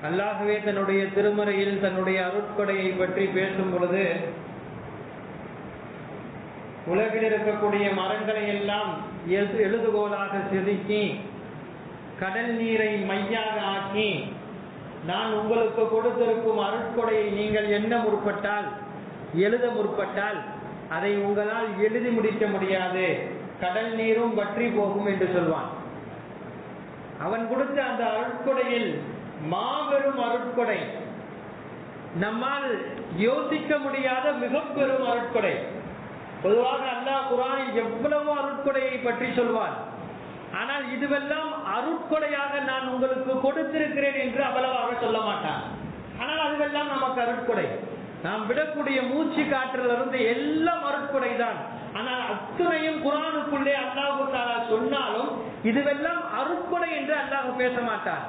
அல்லாஹ்வே தன்னுடைய திருமறையில் தன்னுடைய அருட்கொடையை பற்றி பேசும் பொழுது உலகில் இருக்கக்கூடிய மரங்களை எல்லாம் எழுதுகோலாக செதுக்கி கடல் நீரை மையாக ஆக்கி நான் உங்களுக்கு கொடுத்திருக்கும் அருட்கொடையை நீங்கள் எண்ண முற்பட்டால், எழுத முற்பட்டால் அதை உங்களால் எழுதி முடிக்க முடியாது, கடல் நீரும் வற்றி போகும் என்று சொல்வான். அவன் கொடுத்த அந்த அருட்கொடையில் மாபெரும் அருட்கொடை, நம்மால் யோசிக்க முடியாத மிக பெரும் அருட்கொடை. பொதுவாக அல்லாஹ் குர்ஆனில் எவ்வளவு அருட்கொடையை பற்றி சொல்வான். ஆனால் இதுவெல்லாம் அருட்கொடையாக நான் உங்களுக்கு கொடுத்திருக்கிறேன் என்று அவ்வளவாக சொல்ல மாட்டான். ஆனால் அதுவெல்லாம் நமக்கு அருட்கொடை. நாம் விடக்கூடிய மூச்சு காற்றிலிருந்து எல்லாம் அருட்கொடை தான். ஆனால் அத்துணையும் குர்ஆனுக்குள்ளே அல்லாஹ் தஆலா சொன்னாலும் இதுவெல்லாம் அருட்கொடை என்று அல்லாஹ் பேச மாட்டான்.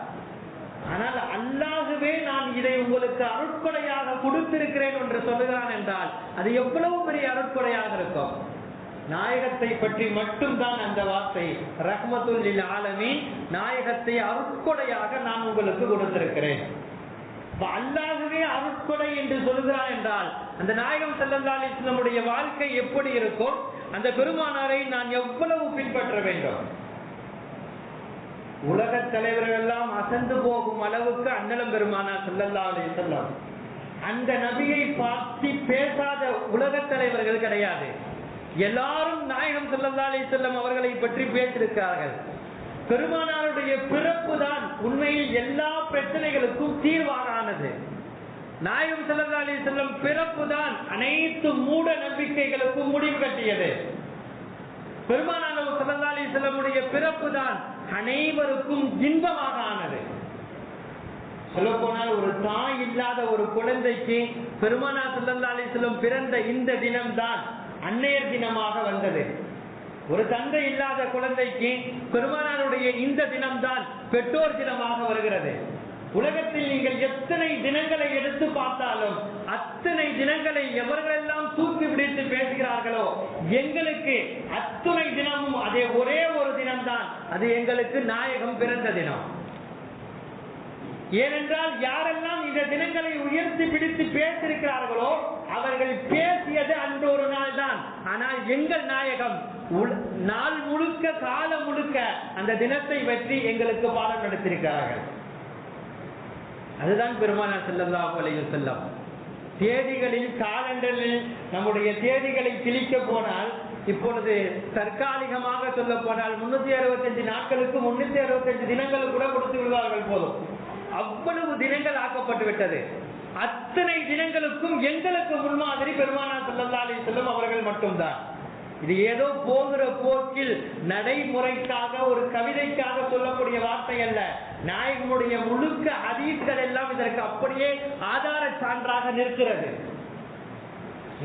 ஆனால் அல்லாஹ்வே நான் இதை உங்களுக்கு அருட்கொடையாக கொடுத்திருக்கிறேன் என்று சொல்லுகிறான் என்றால் அது எவ்வளவு பெரிய அருட்கொடையாக இருக்கும். நாயகத்தை பற்றி மட்டும்தான் அந்த வார்த்தை, ரஹ்மத்துல் லில் ஆலமீன், நாயகத்தை அருட்கொடையாக நான் உங்களுக்கு கொடுத்திருக்கிறேன். அல்லாஹ்வே அருட்கொடை என்று சொல்லுகிறான் என்றால் அந்த நாயகம் ஸல்லல்லாஹு அலைஹி வஸல்லம் வாழ்க்கை எப்படி இருக்கும், அந்த பெருமானாரை நான் எவ்வளவு பின்பற்ற வேண்டும். உலக தலைவர்கள் எல்லாம் அசந்து போகும் அளவுக்கு அண்ணலம் பெருமானார் ஸல்லல்லாஹு அலைஹி வஸல்லம், அந்த நபியை பார்த்து பேசாத உலக தலைவர்கள் கிடையாது. எல்லாரும் நாயகம் ஸல்லல்லாஹு அலைஹி வஸல்லம் அவர்களை பற்றி பேசியிருக்கிறார்கள். பெருமானாருடைய பிறப்பு தான் உண்மையில் எல்லா பிரச்சனைகளுக்கும் தீர்வாக ஆனது. நாயகம் ஸல்லல்லாஹு அலைஹி வஸல்லம் பிறப்பு தான் அனைத்து மூட நம்பிக்கைகளுக்கும் முடிவு கட்டியது. பெருமானார் ஸல்லல்லாஹு அலைஹி வஸல்லம் பிறப்பு தான் அனைவருக்கும் இன்பமாக ஆனது. சொல்ல போனால் ஒரு தாய் இல்லாத ஒரு குழந்தைக்கு பெருமானார் ஸல்லல்லாஹு அலைஹி வஸல்லம் பிறந்த இந்த தினம்தான் அன்னையர் தினமாக வந்தது. ஒரு தந்தை இல்லாத குழந்தைக்கு பெருமானாருடைய இந்த தினம்தான் பெற்றோர் தினமாக வருகிறது. உலகத்தில் நீங்கள் எத்தனை தினங்களை எடுத்து பார்த்தாலும் அத்தனை தினங்களை எவர்களெல்லாம் தூக்கி பிடித்து பேசுகிறார்களோ எங்களுக்கு அத்தனை தினமும் அதே ஒரே ஒரு தினம்தான், அது எங்களுக்கு நாயகம் பிறந்த தினம். ஏனென்றால் யாரெல்லாம் இந்த தினங்களை உயர்த்தி பிடித்து பேசியிருக்கிறார்களோ அவர்கள் பேசியது அன்று ஒரு நாள் தான். ஆனால் எங்கள் நாயகம் நாள் முழுக்க காலம் முழுக்க அந்த தினத்தை பற்றி எங்களுக்கு பாடம் நடத்தியிருக்கிறார்கள். அதுதான் பெருமானார் ஸல்லல்லாஹு அலைஹி வஸல்லம். தேதிகளில் காலண்டரில் நம்முடைய தேதிகளை கிழிக்க போனால், இப்பொழுது தற்காலிகமாக சொல்ல போனால் 365 நாட்களுக்கு 365 தினங்கள் கூட கொடுத்து விடுவார்கள் போதும். அவ்வளவு தினங்கள் ஆக்கப்பட்டு விட்டது. அத்தனை தினங்களுக்கும் எங்களுக்கு முன்மாதிரி பெருமானார் ஸல்லல்லாஹு அலைஹி வஸல்லம் அவர்கள் மட்டும்தான். இது ஏதோ போகிற போக்கில் நடைமுறைக்காக ஒரு கவிதைக்காக சொல்லக்கூடிய வார்த்தை அல்ல. நாயகனுடைய முழுக்க ஹதீஸ்கள் எல்லாம் இதற்கு அப்படியே ஆதார சான்றாக நிற்கிறது.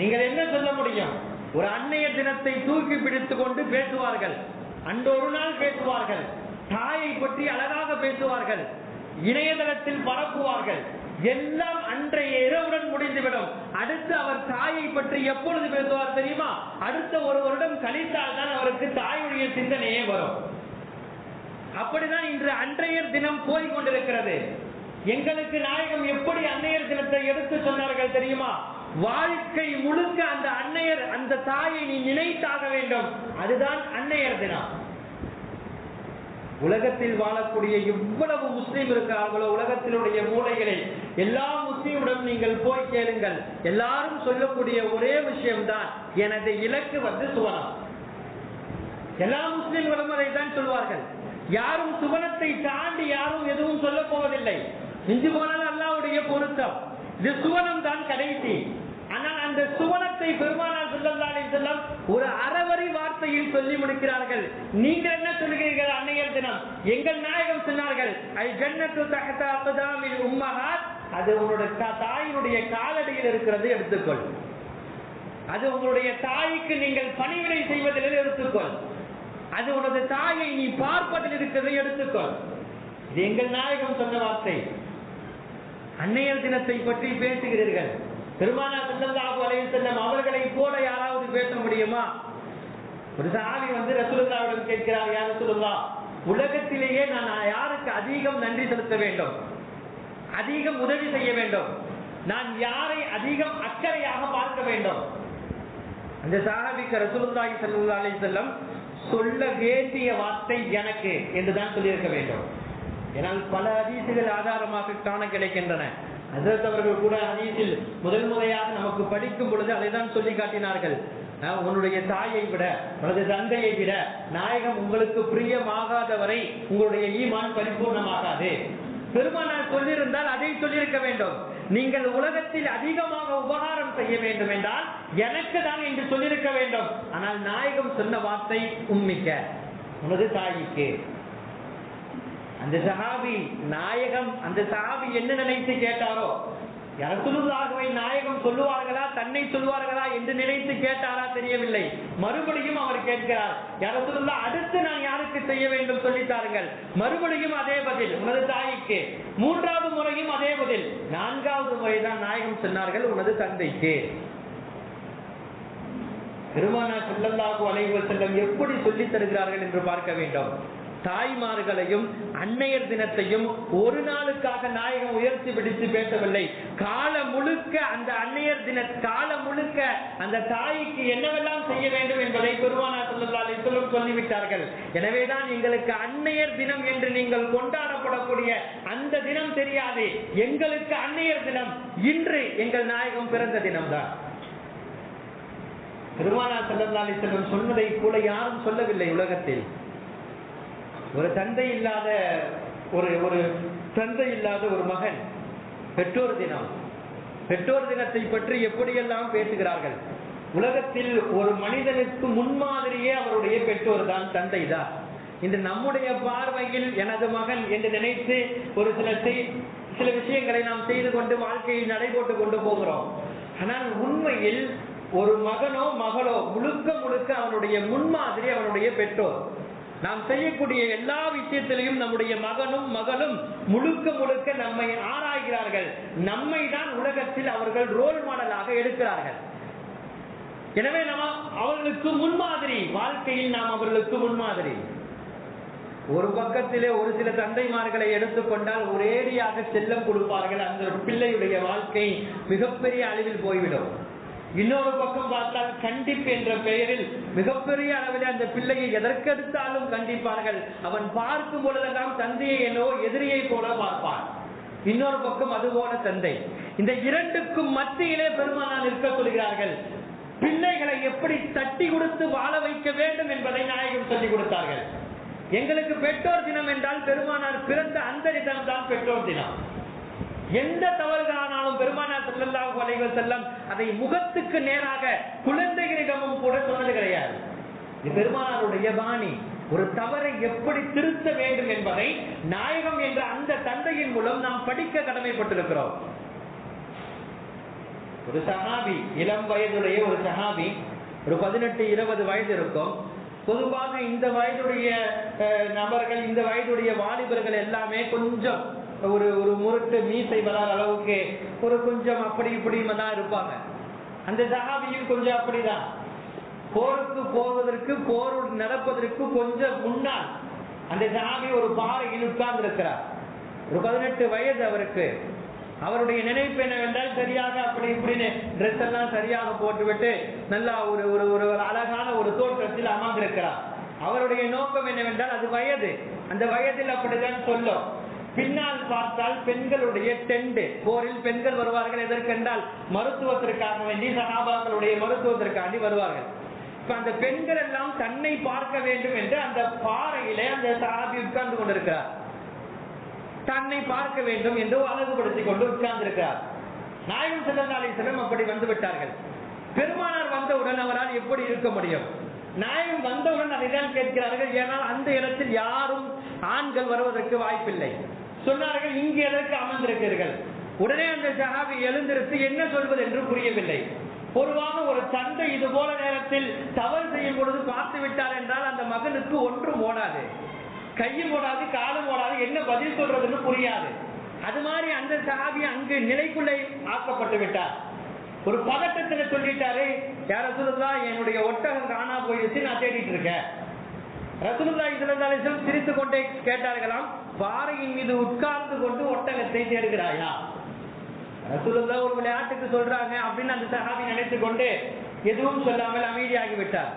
நீங்கள் என்ன சொல்ல முடியும்? ஒரு அன்னையர் தினத்தை தூக்கி பிடித்துக் கொண்டு பேசுவார்கள், அன்றொரு நாள் பேசுவார்கள், தாயை பற்றி அழகாக பேசுவார்கள், இணையதளத்தில் பரப்புவார்கள், எல்லாம் அன்றைய இரவுடன் முடிந்துவிடும். அடுத்து அவர் தாயை பற்றி எப்பொழுது பேசுவார் தெரியுமா? அடுத்த ஒரு வருடம் கழித்தால் தான் அவருக்கு தாயுடைய சிந்தனையே வரும். அப்படிதான் இன்று அன்றையர் தினம் போய்கொண்டிருக்கிறது. எங்களுக்கு நாயகம் எப்படி அன்னையர் தினத்தை எடுத்து சொன்னார்கள் தெரியுமா? வாழ்க்கை முழுக்க அந்த அன்னையர், அந்த தாயை நீ நினைத்தாக வேண்டும், அதுதான் அன்னையர் தினம். உலகத்தில் வாழக்கூடிய எவ்வளவு முஸ்லீம் இருக்கிறார்களோ உலகத்தினுடைய மூலைகளில் எல்லா முஸ்லீமுடன் நீங்கள் போய் கேளுங்கள், எல்லாரும் சொல்லக்கூடிய ஒரே விஷயம்தான், எனது இலக்கு சுவனம். எல்லா முஸ்லீம்களும் அதை தான் சொல்வார்கள். யாரும் சுவனத்தை தாண்டி யாரும் எதுவும் சொல்ல போவதில்லை. மிஞ்சி போனால் அல்லாஹ்வுடைய பொருத்தம், இது சுவனம் தான் கடைசி. ஆனால் அந்த சுவனத்தை பெருமானார் ஸல்லல்லாஹு அலைஹி வஸல்லம் ஒரு அறவரி வார்த்தையில் சொல்லி முடிக்கிறார்கள். நீங்கள் என்ன சொல்கிறீர்கள்? அன்னையர் தினம். எங்கள் நாயகம் சொன்னார்கள், அல் ஜன்னத்து தஹத அக்தாமில் உம்மஹாத், அது உங்களுடைய தாயினுடைய காலடியில் இருக்கிறது, எடுத்துக்கொள். அது உங்களுடைய தாய்க்கு நீங்கள் பணிவிடை செய்வதில் எடுத்துக்கொள். அது உனது தாயை நீ பார்ப்பதில் இருக்கிறதை எடுத்துக்கொள். இது எங்கள் நாயகம் சொன்ன வார்த்தை. அன்னையர் தினத்தை பற்றி பேசுகிறீர்கள். பெருமானார் ஸல்லல்லாஹு அலைஹி வஸல்லம் அவர்களை போல யாராவது பேச முடியுமா? ஒரு சஹாபி ரசூலுல்லாஹ்விடம் கேட்கிறார், யா ரசூலுல்லாஹ், உலகத்திலேயே நான் யாருக்கு அதிகம் நன்றி செலுத்த வேண்டும்? அதிகம் உதவி செய்ய வேண்டும், நான் யாரை அதிகம் அக்கறையாக பார்க்க வேண்டும். அந்த சஹாபிக்கு ரசூலுல்லாஹி ஸல்லல்லாஹு அலைஹி வஸல்லம் சொல்ல வேண்டிய வார்த்தை எனக்கு என்றுதான் சொல்லியிருக்க வேண்டும். ஏனால் பல ஹதீசுகள் ஆதாரமாக காண கிடைக்கின்றன. ஹஜ்ரத் அவர்கள் கூட ஹதீஸில் முதல் முறையாக நமக்கு படிக்கும் பொழுது அதை தான் சொல்லி காட்டினார்கள். உன்னுடைய தாயை விட அல்லது தந்தையை விட நாயகம் உங்களுக்கு பிரியமாகாத வரை உங்களுடைய ஈமான் பரிபூர்ணமாகாது. பெருமானார் சொல்லியிருந்தால் அதை சொல்லியிருக்க வேண்டும். நீங்கள் உலகத்தில் அதிகமாக உபகாரம் செய்ய வேண்டும் என்றால் எனக்கு தான் என்று சொல்லியிருக்க வேண்டும். ஆனால் நாயகம் சொன்ன வார்த்தை உம்மிக்க, உனது தாய்க்கு. அந்த சஹாபி நாயகம், அந்த சஹாபி என்ன நினைத்து கேட்டாரோ, ரசூலுல்லாஹ்வை நாயகம் சொல்லுவார்களா தன்னை சொல்வார்களா என்று நினைத்து கேட்டாரா தெரியவில்லை. மறுபடியும் அவர் கேட்கிறார், ரசூலுல்லாஹ் அடுத்து நான் யாருக்கு செய்ய வேண்டும் சொல்லித்தாருங்கள். மறுபடியும் அதே பதில், உனது தாய்க்கு. மூன்றாவது முறையும் அதே பதில். நான்காவது முறைதான் நாயகம் சொன்னார்கள், உனது தந்தைக்கு. பெருமானார் ஸல்லல்லாஹு அலைஹி வஸல்லம் எப்படி சொல்லி தருகிறார்கள் என்று பார்க்க வேண்டும். தாய்மார்களையும் அன்னையர் தினத்தையும் ஒரு நாளுக்காக நாயகம் உயர்த்தி பிடித்து பேசவில்லை. காலம் முழுக்க அந்த அன்னையர் தின காலம் முழுக்க அந்த தாய்க்கு என்னவெல்லாம் செய்ய வேண்டும் என்பதை பெருமானார் ஸல்லல்லாஹு அலைஹி வஸல்லம் சொல்லிவிட்டார்கள். எனவேதான் எங்களுக்கு அன்னையர் தினம் என்று நீங்கள் கொண்டாடப்படக்கூடிய அந்த தினம் தெரியாது. எங்களுக்கு அன்னையர் தினம் இன்று எங்கள் நாயகம் பிறந்த தினம்தான். பெருமானார் ஸல்லல்லாஹு அலைஹி வஸல்லம் சொன்னதை கூட யாரும் சொல்லவில்லை உலகத்தில். ஒரு தந்தை இல்லாத ஒரு மகன் பெற்றோர் தினம், பெற்றோர் தினத்தை பற்றி எப்படியெல்லாம் பேசுகிறார்கள். உலகத்தில் ஒரு மனிதனுக்கு முன்மாதிரியே அவருடைய பெற்றோர் தான், தந்தை தான். இன்று நம்முடைய பார்வையில் எனது மகன் என்று நினைத்து ஒரு சில விஷயங்களை நாம் செய்து கொண்டு வாழ்க்கையை நடைபோட்டு கொண்டு போகிறோம். ஆனால் உண்மையில் ஒரு மகனோ மகளோ முழுக்க அவனுடைய முன்மாதிரி அவனுடைய பெற்றோர். நாம் செய்யக்கூடிய எல்லா விஷயத்திலையும் நம்முடைய மகனும் மகளும் முழுக்க நம்மை ஆராய்கிறார்கள். நம்மை தான் உலகத்தில் அவர்கள் ரோல் மாடலாக எடுக்கிறார்கள். எனவே நாம் அவர்களுக்கு முன்மாதிரி, வாழ்க்கையில் நாம் அவர்களுக்கு முன்மாதிரி. ஒரு பக்கத்திலே ஒரு சில தந்தைமார்களை எடுத்துக்கொண்டால் ஒரேடியாக செல்லம் கொடுப்பார்கள். அந்த பிள்ளையுடைய வாழ்க்கை மிகப்பெரிய அளவில் போய்விடும். இன்னொரு பக்கம் பார்த்தால் கண்டிப்பு என்ற பெயரில் மிகப்பெரிய அளவில் அந்த பிள்ளையை எதற்கெடுத்தாலும் கண்டிப்பார்கள். அவன் பார்க்கும் பொழுதெல்லாம் தந்தையை என்னோ எதிரியை போல பார்ப்பான். இன்னொரு பக்கம் அதுபோல தந்தை. இந்த இரண்டுக்கும் மத்தியிலே பெருமானார் நிற்க சொல்கிறார்கள். பிள்ளைகளை எப்படி தட்டி கொடுத்து வாழ வைக்க வேண்டும் என்பதை நாயகம் சொல்லிக் கொடுத்தார்கள். எங்களுக்கு பெற்றோர் தினம் என்றால் பெருமானார் பிறந்த அந்த தினம் தான் பெற்றோர் தினம். எந்த தவறுகளானாலும் பெருமானார் ஸல்லல்லாஹு அலைஹி வஸல்லம் அதை முகத்துக்கு நேராக குழந்தைகளிடமும் கூட சொன்னது கிடையாது. இது பெருமானாருடைய பாணி. ஒரு தவறை எப்படி திருத்த வேண்டும் என்பதை நாயகம் என்ற அந்த தந்தையின் மூலம் நாம் படிக்க கடமைப்பட்டிருக்கிறோம். ஒரு சஹாபி, இளம் வயதுடைய ஒரு சஹாபி, ஒரு 18-20 வயது இருக்கும். பொதுவாக இந்த வயதுடைய நபர்கள், இந்த வயதுடைய வாலிபர்கள் எல்லாமே கொஞ்சம் ஒரு முரட்டு மீசை வளர அளவுக்கு கொஞ்சம் அப்படி இப்படிமா தான் இருப்பாங்க. அந்த சஹாபியும் கொஞ்சம் அப்படிதான். போருக்கு போவதற்கு, போர் நடப்பதற்கு கொஞ்சம் முன்னால் அந்த சஹாபி ஒரு பாறையில் உட்கார்ந்து இருக்கிறார். ஒரு 18 வயது அவருக்கு. அவருடைய நினைப்பு என்னவென்றால், சரியாக அப்படி இப்படின்னு ட்ரெஸ் எல்லாம் சரியாக போட்டுவிட்டு நல்லா ஒரு அழகான ஒரு தோற்றத்தில் அமர்ந்திருக்கிறார். அவருடைய நோக்கம் என்னவென்றால், அது வயது, அந்த வயதில் அப்படிதான் சொல்லும். பின்னால் பார்த்தால் பெண்களுடைய டெண்ட், போரில் பெண்கள் வருவார்கள். எதற்கென்றால் மருத்துவத்திற்காக வேண்டி, சஹாபாக்களுடைய மருத்துவத்திற்காண்டி வருவார்கள். இப்ப அந்த பெண்கள் எல்லாம் தன்னை பார்க்க வேண்டும் என்று அந்த பாறையிலே அந்த சஹாபி உட்கார்ந்து கொண்டிருக்கிறார். தன்னை பார்க்க வேண்டும் என்று அழகுபடுத்திக் கொண்டு உட்கார்ந்து இருக்கிறார். நாயகம் ஸல்லல்லாஹு அலைஹி வஸல்லம் அப்படி வந்து விட்டார்கள். பெருமானார் வந்தவுடன் அவரால் எப்படி இருக்க முடியும்? நாயகம் வந்தவுடன் அதைதான் கேட்கிறார்கள். ஏனால் அந்த இடத்தில் யாரும் ஆண்கள் வருவதற்கு வாய்ப்பில்லை. சொன்னார்கள், இங்கு எதற்கு அமர்ந்திருக்கிறீர்கள்? உடனே அந்த சஹாபி எழுந்திருத்து என்ன சொல்வது என்று புரியவில்லை. பொதுவாக ஒரு தந்தை இது போல நேரத்தில் தவறு செய்யும் பொழுது பார்த்து விட்டார் என்றால் அந்த மகனுக்கு ஒன்றும் ஓடாது, கையும் ஓடாது, காலும் ஓடாது, என்ன பதில் சொல்றதுன்னு புரியாது. அது மாதிரி அந்த சஹாபி அங்கு நிலைக்குள்ளே ஆக்கப்பட்டு விட்டார். ஒரு பதட்டத்துல சொல்லிட்டாரு, யார சொல்லுதா, என்னுடைய ஒட்டகம் காணா போயிடுச்சு, நான் தேடிட்டு இருக்கேன். ரசூலுல்லாஹி ஸல்லல்லாஹு அலைஹி வஸல்லம் சிரித்துக் கொண்டே கேட்டார்களாம், பாறையின் மீது உட்கார்ந்து கொண்டு ஒட்டகத்தை தேடுகிறாயா? ரசூலுல்லாஹ் ஒரு விளையாட்டுக்கு சொல்றாங்க அப்படின்னு அந்த சஹாபி நினைத்துக் கொண்டு எதுவும் சொல்லாமல் அமைதியாகி விட்டார்.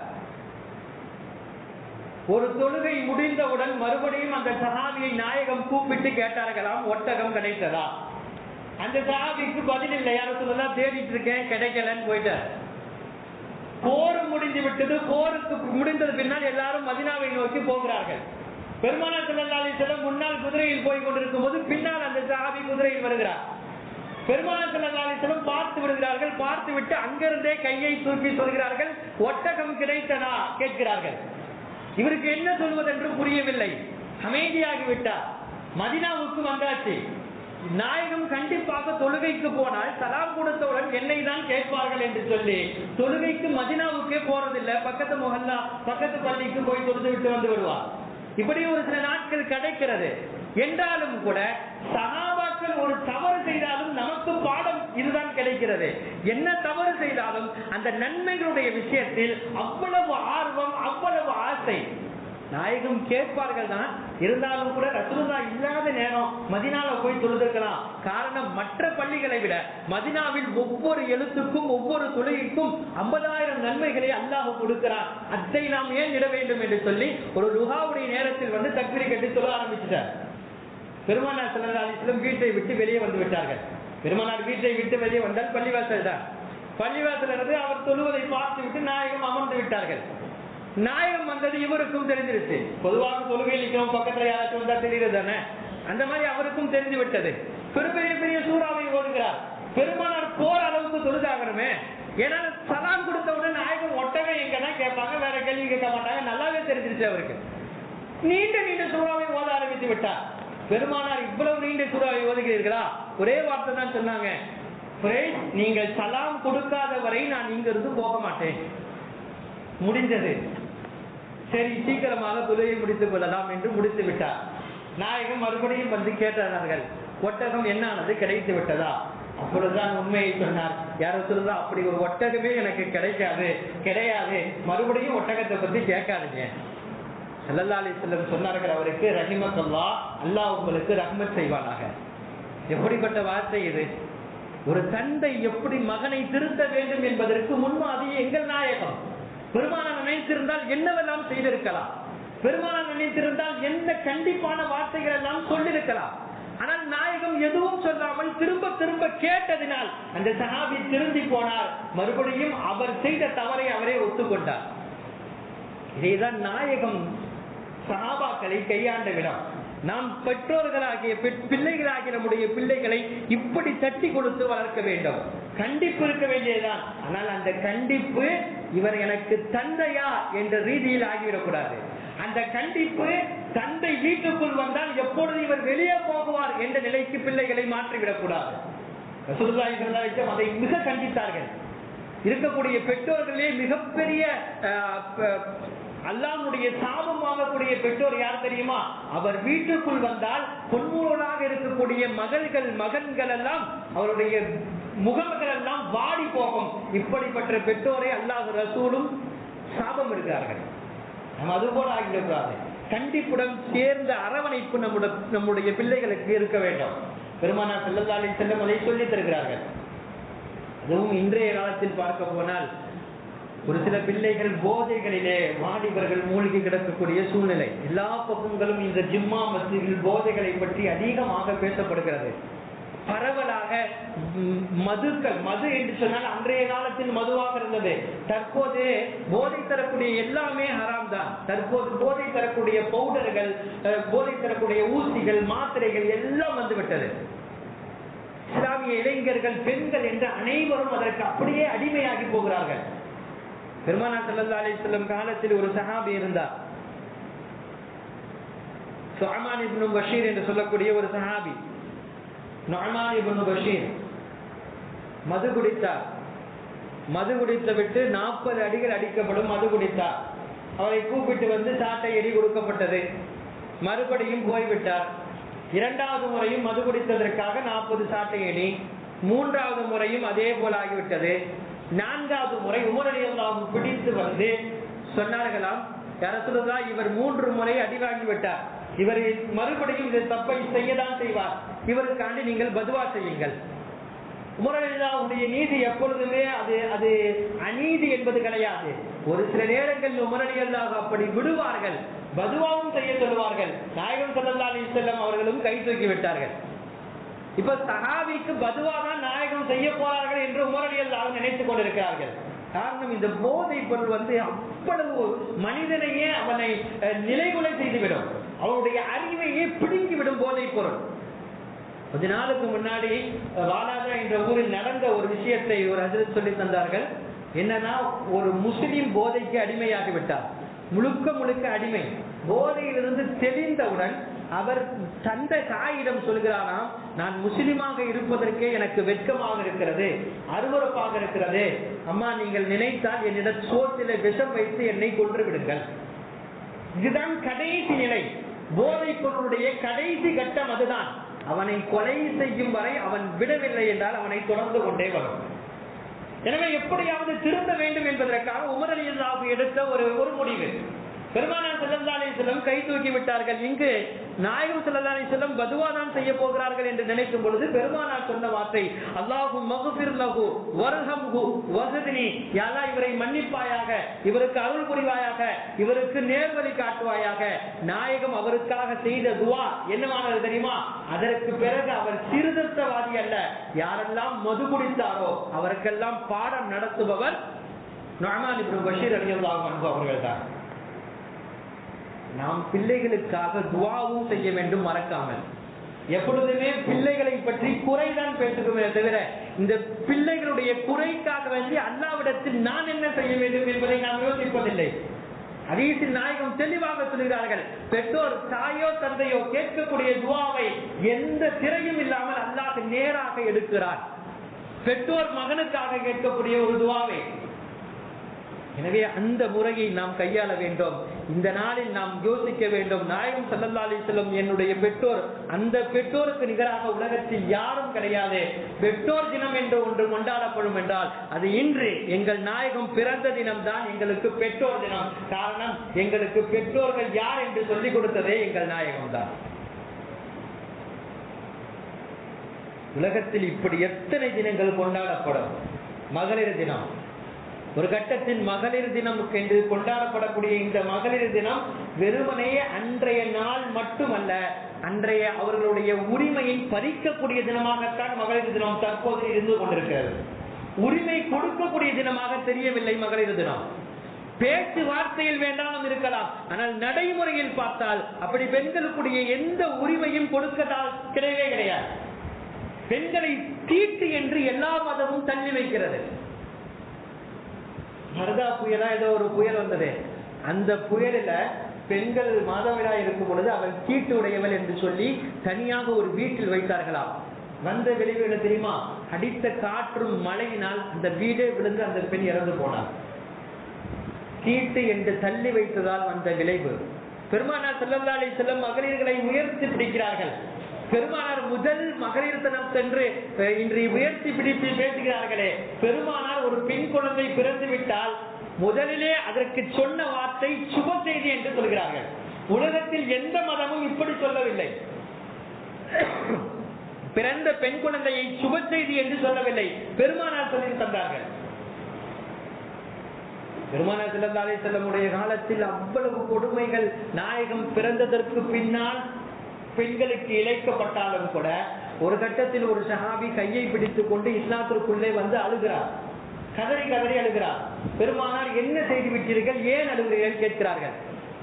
ஒரு தொழுகை முடிந்தவுடன் மறுபடியும் அந்த சஹாபியை நாயகம் கூப்பிட்டு கேட்டார்களாம், ஒட்டகம் கிடைத்ததா? அந்த சஹாபிக்கு பதில் இல்லை. யாரும் சொல்லலாம், தேடிட்டு இருக்கேன் கிடைக்கலன்னு போயிட்டார். போர் முடிந்து விட்டது. போருக்கு முடிந்தது பின்னால் எல்லாரும் மதீனாவை நோக்கி போகிறார்கள். பெருமானார் ஸல்லல்லாஹு அலைஹி வஸல்லம் முன்னால் குதிரையில் போய் கொண்டிருக்கும் போது பின்னால் அந்த சஹாபி குதிரையில் வருகிறார். பெருமானார் ஸல்லல்லாஹு அலைஹி வஸல்லம் பார்த்து விடுகிறார்கள். பார்த்து விட்டு அங்கிருந்தே கையை தூக்கி சொல்கிறார்கள், ஒட்டகம் கிடைத்ததா கேட்கிறார்கள். இவருக்கு என்ன சொல்வதென்று புரியவில்லை. அமைதியாகிவிட்டார். மதீனாவுக்கு வந்தாச்சு. நாயகம் கண்டிப்பாக தொழுகைக்கு போனால் சலாம் கொடுத்தவுடன் என்னை தான் கேட்பார்கள் என்று சொல்லி தொழுகைக்கு மதீனாவுக்கே போறதில்லை. பக்கத்து முஹல்லா பக்கத்து பள்ளிக்கு போய் தொழுது விட்டு வந்து விடுவார். இப்படி ஒரு சில நாட்கள் கிடைக்கிறது. என்றாலும் கூட சஹாபாக்கள் ஒரு தவறு செய்தாலும் நமக்கு பாடம் இதுதான் கிடைக்கிறது. என்ன தவறு செய்தாலும் அந்த நன்மைகளுடைய விஷயத்தில் அவ்வளவு ஆர்வம், அவ்வளவு ஆசை. நாயகம் கேட்பார்கள் தான், இருந்தாலும் கூட ரசூலுல்லாஹ் இல்லாத நேரம் மதீனால போய் தொழுதுக்கலாம். காரணம், மற்ற பள்ளிகளை விட மதீனாவில் ஒவ்வொரு எழுத்துக்கும் ஒவ்வொரு தொழுகைக்கும் 50,000 நன்மைகளை அல்லாஹ் கொடுக்கிறார். அதை நாம் ஏன் இட வேண்டும் என்று சொல்லி ஒரு லுஹாவுடைய நேரத்தில் வந்து தக்பீர் கட்டி தொழ ஆரம்பிச்சிட்டார். பெருமானார் ஸல்லல்லாஹு அலைஹி வஸல்லம் வீட்டை விட்டு வெளியே வந்து விட்டார்கள். பெருமானார் வீட்டை விட்டு வெளியே வந்தால் பள்ளிவாசல் தான். பள்ளிவாசல் இருந்து அவர் தொழுவதை பார்த்து விட்டு நாயகம் அமர்ந்து விட்டார்கள். நாயகம் வந்தது இவருக்கும் தெரிஞ்சிருச்சு. பொதுவாக தொழுகையில் நிற்கிறோம், பக்கத்துல யாராச்சும் வந்தா தெரியுது தானே, அந்த மாதிரி அவருக்கும் தெரிஞ்சு விட்டது. பெரிய பெரிய சூறாவை ஓடுகிறார். பெருமானார் போற அளவுக்கு தொழுதாகணுமே. ஏன்னா சலாம் கொடுத்தவுடன் நாயகம் ஒட்டகம் எங்கன்னா கேட்பாங்க, வேற கேள்வி கேட்க மாட்டாங்க. நல்லாவே தெரிஞ்சிருச்சு அவருக்கு. நீண்ட நீண்ட சூறாவை ஓத ஆரம்பித்து விட்டார். பெருமானார், இவ்வளவு நீண்ட சூறாவை ஓதுகிறீர்களா? ஒரே வார்த்தை தான் சொன்னாங்க, நீங்கள் சலாம் கொடுக்காத வரை நான் இங்கிருந்து போக மாட்டேன். முடிஞ்சது. சரி, சீக்கிரமாக தொழுகை முடித்துக் கொள்ளலாம் என்று முடித்து விட்டார். நாயகம் மறுபடியும் வந்து கேட்டார்கள், ஒட்டகம் என்னானது, கிடைத்து விட்டதா? அப்பொழுதுதான் உண்மையை சொன்னார். யாரோ சொல்லுதா, அப்படி ஒரு ஒட்டகமே எனக்கு கிடையாது. மறுபடியும் ஒட்டகத்தை பத்தி கேட்காதீங்க. ஸல்லல்லாஹு அலைஹி வஸல்லம் சொன்னார்கள் அவருக்கு, ரஹிமத்துல்லாஹ், அல்லாஹ் உங்களுக்கு ரஹ்மத் செய்வானாக. எப்படிப்பட்ட வார்த்தை இது! ஒரு தந்தை எப்படி மகனை திருத்த வேண்டும் என்பதற்கு முன்மாதிரி எங்கள் நாயகம். பெருமானார் நினைத்திருந்தால் என்னவெல்லாம் செய்திருக்கலாம். பெருமானார் நினைத்திருந்தால் எந்த கண்டிப்பான வார்த்தைகள் எல்லாம் சொல்லிருக்கலாம். ஆனால் நாயகம் எதுவும் சொல்லாமல் திரும்ப திரும்ப கேட்டதினால் அந்த சஹாபி திருந்தி போனார். மறுபடியும் அவர் செய்த தவறை அவரே ஒத்துக்கொண்டார். இதைதான் நாயகம் சஹாபாக்களை கையாண்ட விடம். நாம் பெற்றோர்களாகிய பிள்ளைகளாகிய நம்முடைய பிள்ளைகளை இப்படி தட்டி கொடுத்து வளர்க்க வேண்டும். கண்டிப்பு இருக்க வேண்டியதுதான். ஆனால் அந்த கண்டிப்பு இவர் எனக்கு தந்தையா என்ற ரீதியில் ஆகிவிடக்கூடாது. அந்த கண்டிப்பு தந்தை வீட்டுக்குள் வந்தால் எப்பொழுது இவர் வெளியே போகுவார் என்ற நிலைக்கு பிள்ளைகளை மாற்றிவிடக்கூடாது. ரசூலுல்லாஹி ஸல்லல்லாஹு அலைஹி வஸல்லம் அதை மிக கண்டித்தார்கள். இருக்கக்கூடிய பெற்றோர்களே மிகப்பெரிய அல்லாஹ்வுடைய சாபம் வாங்கக்கூடிய பெற்றோர் யார் தெரியுமா? அவர் வீட்டுக்குள் வந்தால் பொன்மூலாக இருக்கக்கூடிய மகன்கள் எல்லாம் அவருடைய முகங்கள் எல்லாம் வாடி போகும். இப்படிப்பட்ட பெற்றோரை அல்லாஹ் ரசூலும் சாபம் இருக்கிறார்கள். நம்ம அது போல ஆகிவிடக்கூடாது. கண்டிப்புடன் சேர்ந்த அரவணைப்பு நம்முடைய பிள்ளைகளுக்கு இருக்க வேண்டும். பெருமானார் ஸல்லல்லாஹு அலைஹி வஸல்லம் அதை சொல்லித் தருகிறார்கள். அதுவும் இன்றைய காலத்தில் பார்க்க போனால் ஒரு சில பிள்ளைகள் போதைகளிலே வாலிபர்கள் மூழ்கி கிடக்கக்கூடிய சூழ்நிலை. எல்லா பக்கங்களும் இந்த ஜிம்மா மஸ்ஜிதில் போதைகளை பற்றி அதிகமாக பேசப்படுகிறது. பரவலாக மது என்று சொன்னால் அன்றைய காலத்தில் மதுவாக இருந்தது. தற்போது போதை தரக்கூடிய எல்லாமே ஹராம் தான். தற்போது போதை தரக்கூடிய பவுடர்கள், போதை தரக்கூடிய ஊசிகள், மாத்திரைகள் எல்லாம் வந்துவிட்டது. இஸ்லாமிய இளைஞர்கள், பெண்கள் என்று அனைவரும் அதற்கு அப்படியே அடிமையாகி போகிறார்கள். பெருமானார் ஸல்லல்லாஹு அலைஹி வஸல்லம் காலத்தில் ஒரு சஹாபி இருந்தார். நுஅமான் இப்னு பஷீர் என்று சொல்லக்கூடிய ஒரு சஹாபி. நுஅமான் இப்னு பஷீர் மது குடித்தார். மது குடித்து விட்டு 40 அடிகள் அடிக்கப்படும். மது குடித்தார். அவரை கூப்பிட்டு வந்து சாட்டை எடி கொடுக்கப்பட்டது. மறுபடியும் போய்விட்டார். இரண்டாவது முறையும் மது குடித்ததற்காக 40 சாட்டை எடி. மூன்றாவது முறையும் அதே போல ஆகிவிட்டது. நான்காவது முறை உமர் ரலியல்லாஹு அன்ஹு பிடித்து வந்து சொன்னார்களாம், யா ரசூலுல்லாஹ், இவர் 3 முறை அடி வாங்கிவிட்டார், இவர் மறுபடியும் இந்த தப்பை செய்யதான் செய்வார், இவருக்காண்டி நீங்கள் பதுவா செய்யுங்கள். உமர் ரலியல்லாஹுடைய நீதி எப்பொழுதுமே அது அநீதி என்பது கிடையாது. ஒரு சில நேரங்களில் உமர் ரலியல்லாஹு அப்படி விடுவார்கள், பதுவாவும் செய்ய சொல்வார்கள். நாயகம் ஸல்லல்லாஹு அலைஹி வஸல்லம் அவர்களும் கை தூக்கி விட்டார்கள். இப்ப சஹாபிக்கு பதுவா தான் நாயகம் செய்ய போறார்கள் என்று உமர் ரலியல்லாஹு நினைத்துக் கொண்டிருக்கிறார்கள். காரணம், இந்த போதை பொருள் அவ்வளவு மனிதனையே அவனை நிலைகுலை செய்துவிடும், அவனுடைய அறிவையே பிடுங்கிவிடும் போதை பொருள். கொஞ்ச நாளுக்கு முன்னாடி வாலாஜா என்ற ஊரில் நடந்த ஒரு விஷயத்தை ஒரு ஹஜ்ரத் சொல்லி தந்தார்கள். என்னன்னா, ஒரு முஸ்லிம் போதைக்கு அடிமையாகி விட்டார், முழுக்க அடிமை. போதையிலிருந்து தெளிந்தவுடன் அவர் தந்த தாயிடம் சொல்கிறாராம், நான் முஸ்லிமாக இருப்பதற்கே எனக்கு வெட்கமாக இருக்கிறது, அருவருப்பாக இருக்கிறது. அம்மா, நீங்கள் நினைத்தால் என்னிடம் சோற்றில விஷம் வைத்து என்னை கொன்று விடுங்கள். இதுதான் கடைசி நிலை. போதை பொருளுடைய கடைசி கட்டம் அதுதான். அவனை கொலை செய்யும் வரை அவன் விடவில்லை என்றால் அவனை தொடர்ந்து கொண்டே வரும். எனவே எப்படியாவது திருந்த வேண்டும் என்பதற்காக உமர் ரலியல்லாஹு எடுத்த ஒரு முடிவு. பெருமானார் ஸல்லல்லாஹு அலைஹி வஸல்லம் கை தூக்கி விட்டார்கள். இங்கு நாயகம் ஸல்லல்லாஹு அலைஹி வஸல்லம் பதுவா தான் செய்ய போகிறார்கள் என்று நினைக்கும் பொழுது பெருமானார் சொன்ன வார்த்தை, அல்லாஹும்ம மக்ஃபிர் லஹு வர்ஹம்ஹு வஹ்தினி, யா அல்லாஹ், இவரை மன்னிப்பாயாக, இவருக்கு அருள் புரிவாயாக, இவருக்கு நேர்வழி காட்டுவாயாக. நாயகம் அவருக்காக செய்த துஆ என்னவானது தெரியுமா? அதற்கு பிறகு அவர் சீர்திருத்தவாதி அல்ல, யாரெல்லாம் மது குடித்தாரோ அவருக்கெல்லாம் பாடம் நடத்துபவர் நுஅமான் இப்னு பஷீர் ரலியல்லாஹு அன்ஹு அவர்கள்தான். நாம் பிள்ளைகளுக்காக துஆவும் செய்ய வேண்டும், மறக்காமல். எப்பொழுதுமே பிள்ளைகளை பற்றி குறைதான் பேசுகிறோமே தவிர இந்த பிள்ளைகளுடைய குறைக்காக வேண்டி அல்லாஹ்விடத்தில் நான் என்ன செய்ய வேண்டும் என்பதை நாம் யோசிப்பதில்லை. ஹதீஸில் நாயகம் தெளிவாக சொல்கிறார்கள், பெற்றோர் தாயோ தந்தையோ கேட்கக்கூடிய துஆவை எந்த திரையும் இல்லாமல் அல்லாஹ் நேராக எடுக்கிறார். பெற்றோர் மகனுக்காக கேட்கக்கூடிய ஒரு துஆவை. எனவே அந்த முறையை நாம் கையாள வேண்டும். இந்த நாளில் நாம் யோசிக்க வேண்டும், நாயகம் ஸல்லல்லாஹு அலைஹி வஸல்லம் என்னுடைய பெற்றோர், அந்த பெற்றோருக்கு நிகராக உலகத்தில் யாரும் கிடையாது. பெற்றோர் தினம் என்று ஒன்று கொண்டாடப்படும் என்றால் அது இன்று எங்கள் நாயகம் பிறந்த தினம் தான் எங்களுக்கு பெற்றோர் தினம். காரணம், எங்களுக்கு பெற்றோர்கள் யார் என்று சொல்லிக் கொடுத்ததே எங்கள் நாயகம் தான். உலகத்தில் இப்படி எத்தனை தினங்கள் கொண்டாடப்படும். மகளிர் தினம் ஒரு கட்டத்தில் மகளிர் தினம் என்று கொண்டாடப்படக்கூடிய இந்த மகளிர் தினம் வெறுமனே அன்றைய நாள் மட்டுமல்ல, அன்றைய அவர்களுடைய உரிமையை பறிக்கக்கூடிய தினமாகத்தான் மகளிர் தினம் தற்போது இருந்து கொண்டிருக்கிறது. உரிமை கொடுக்கக்கூடிய தினமாக தெரியவில்லை மகளிர் தினம். பேச்சுவார்த்தையில் வேண்டாம் இருக்கலாம், ஆனால் நடைமுறையில் பார்த்தால் அப்படி பெண்களுக்குரிய எந்த உரிமையும் கொடுக்கதால் கிடையவே கிடையாது. பெண்களை தீட்டு என்று எல்லா மதமும் தள்ளி வைக்கிறது. மருதா புயலா ஏதோ ஒரு புயல் வந்தது, அந்த புயலில் பெண்கள் மாதவிடாய் இருக்கும் பொழுது அவள் தீட்டு உடையவள் என்று சொல்லி தனியாக ஒரு வீட்டில் வைத்தார்களாம். வந்த விளைவு என்ன தெரியுமா? அடித்த காற்றும் மழையினால் அந்த வீடே விழுந்து அந்த பெண் இறந்து போனார். தீட்டு என்று தள்ளி வைத்ததால் வந்த விளைவு. பெருமானார் ஸல்லல்லாஹு அலைஹி வஸல்லம் மகளிர்களை உயர்த்தி பிடிக்கிறார்கள். பெருமானார் முதல் மகளிர் தினம் சென்று இன்று உயர்த்தி பிடித்து பேசுகிறார்களே, பெருமானார் ஒரு பெண் குழந்தை பிறந்து விட்டால் முதலிலே அதற்கு சொன்ன வார்த்தை சுப செய்தி என்று சொல்கிறார்கள். உலகத்தில் எந்த மதமும் இப்படி சொல்லவில்லை. பிறந்த பெண் குழந்தையை சுப செய்தி என்று சொல்லவில்லை, பெருமானார் சொல்லி தந்தார்கள். பெருமானார் ஸல்லல்லாஹு அலைஹி வஸல்லம் காலத்தில் அவ்வளவு கொடுமைகள். நாயகம் பிறந்ததற்கு பின்னால் பெண்களுக்கு இழைக்கப்பட்டாலும் கூட ஒரு கட்டத்தில் ஒரு சஹாபி கையை பிடித்துக் கொண்டு இஸ்லாத்திற்குள்ளே வந்து அழுகிறார், கதறி அழுகிறார். பெருமானார் என்ன செய்து விட்டீர்கள், ஏன் அழுகிறீர்கள் கேட்கிறார்கள்.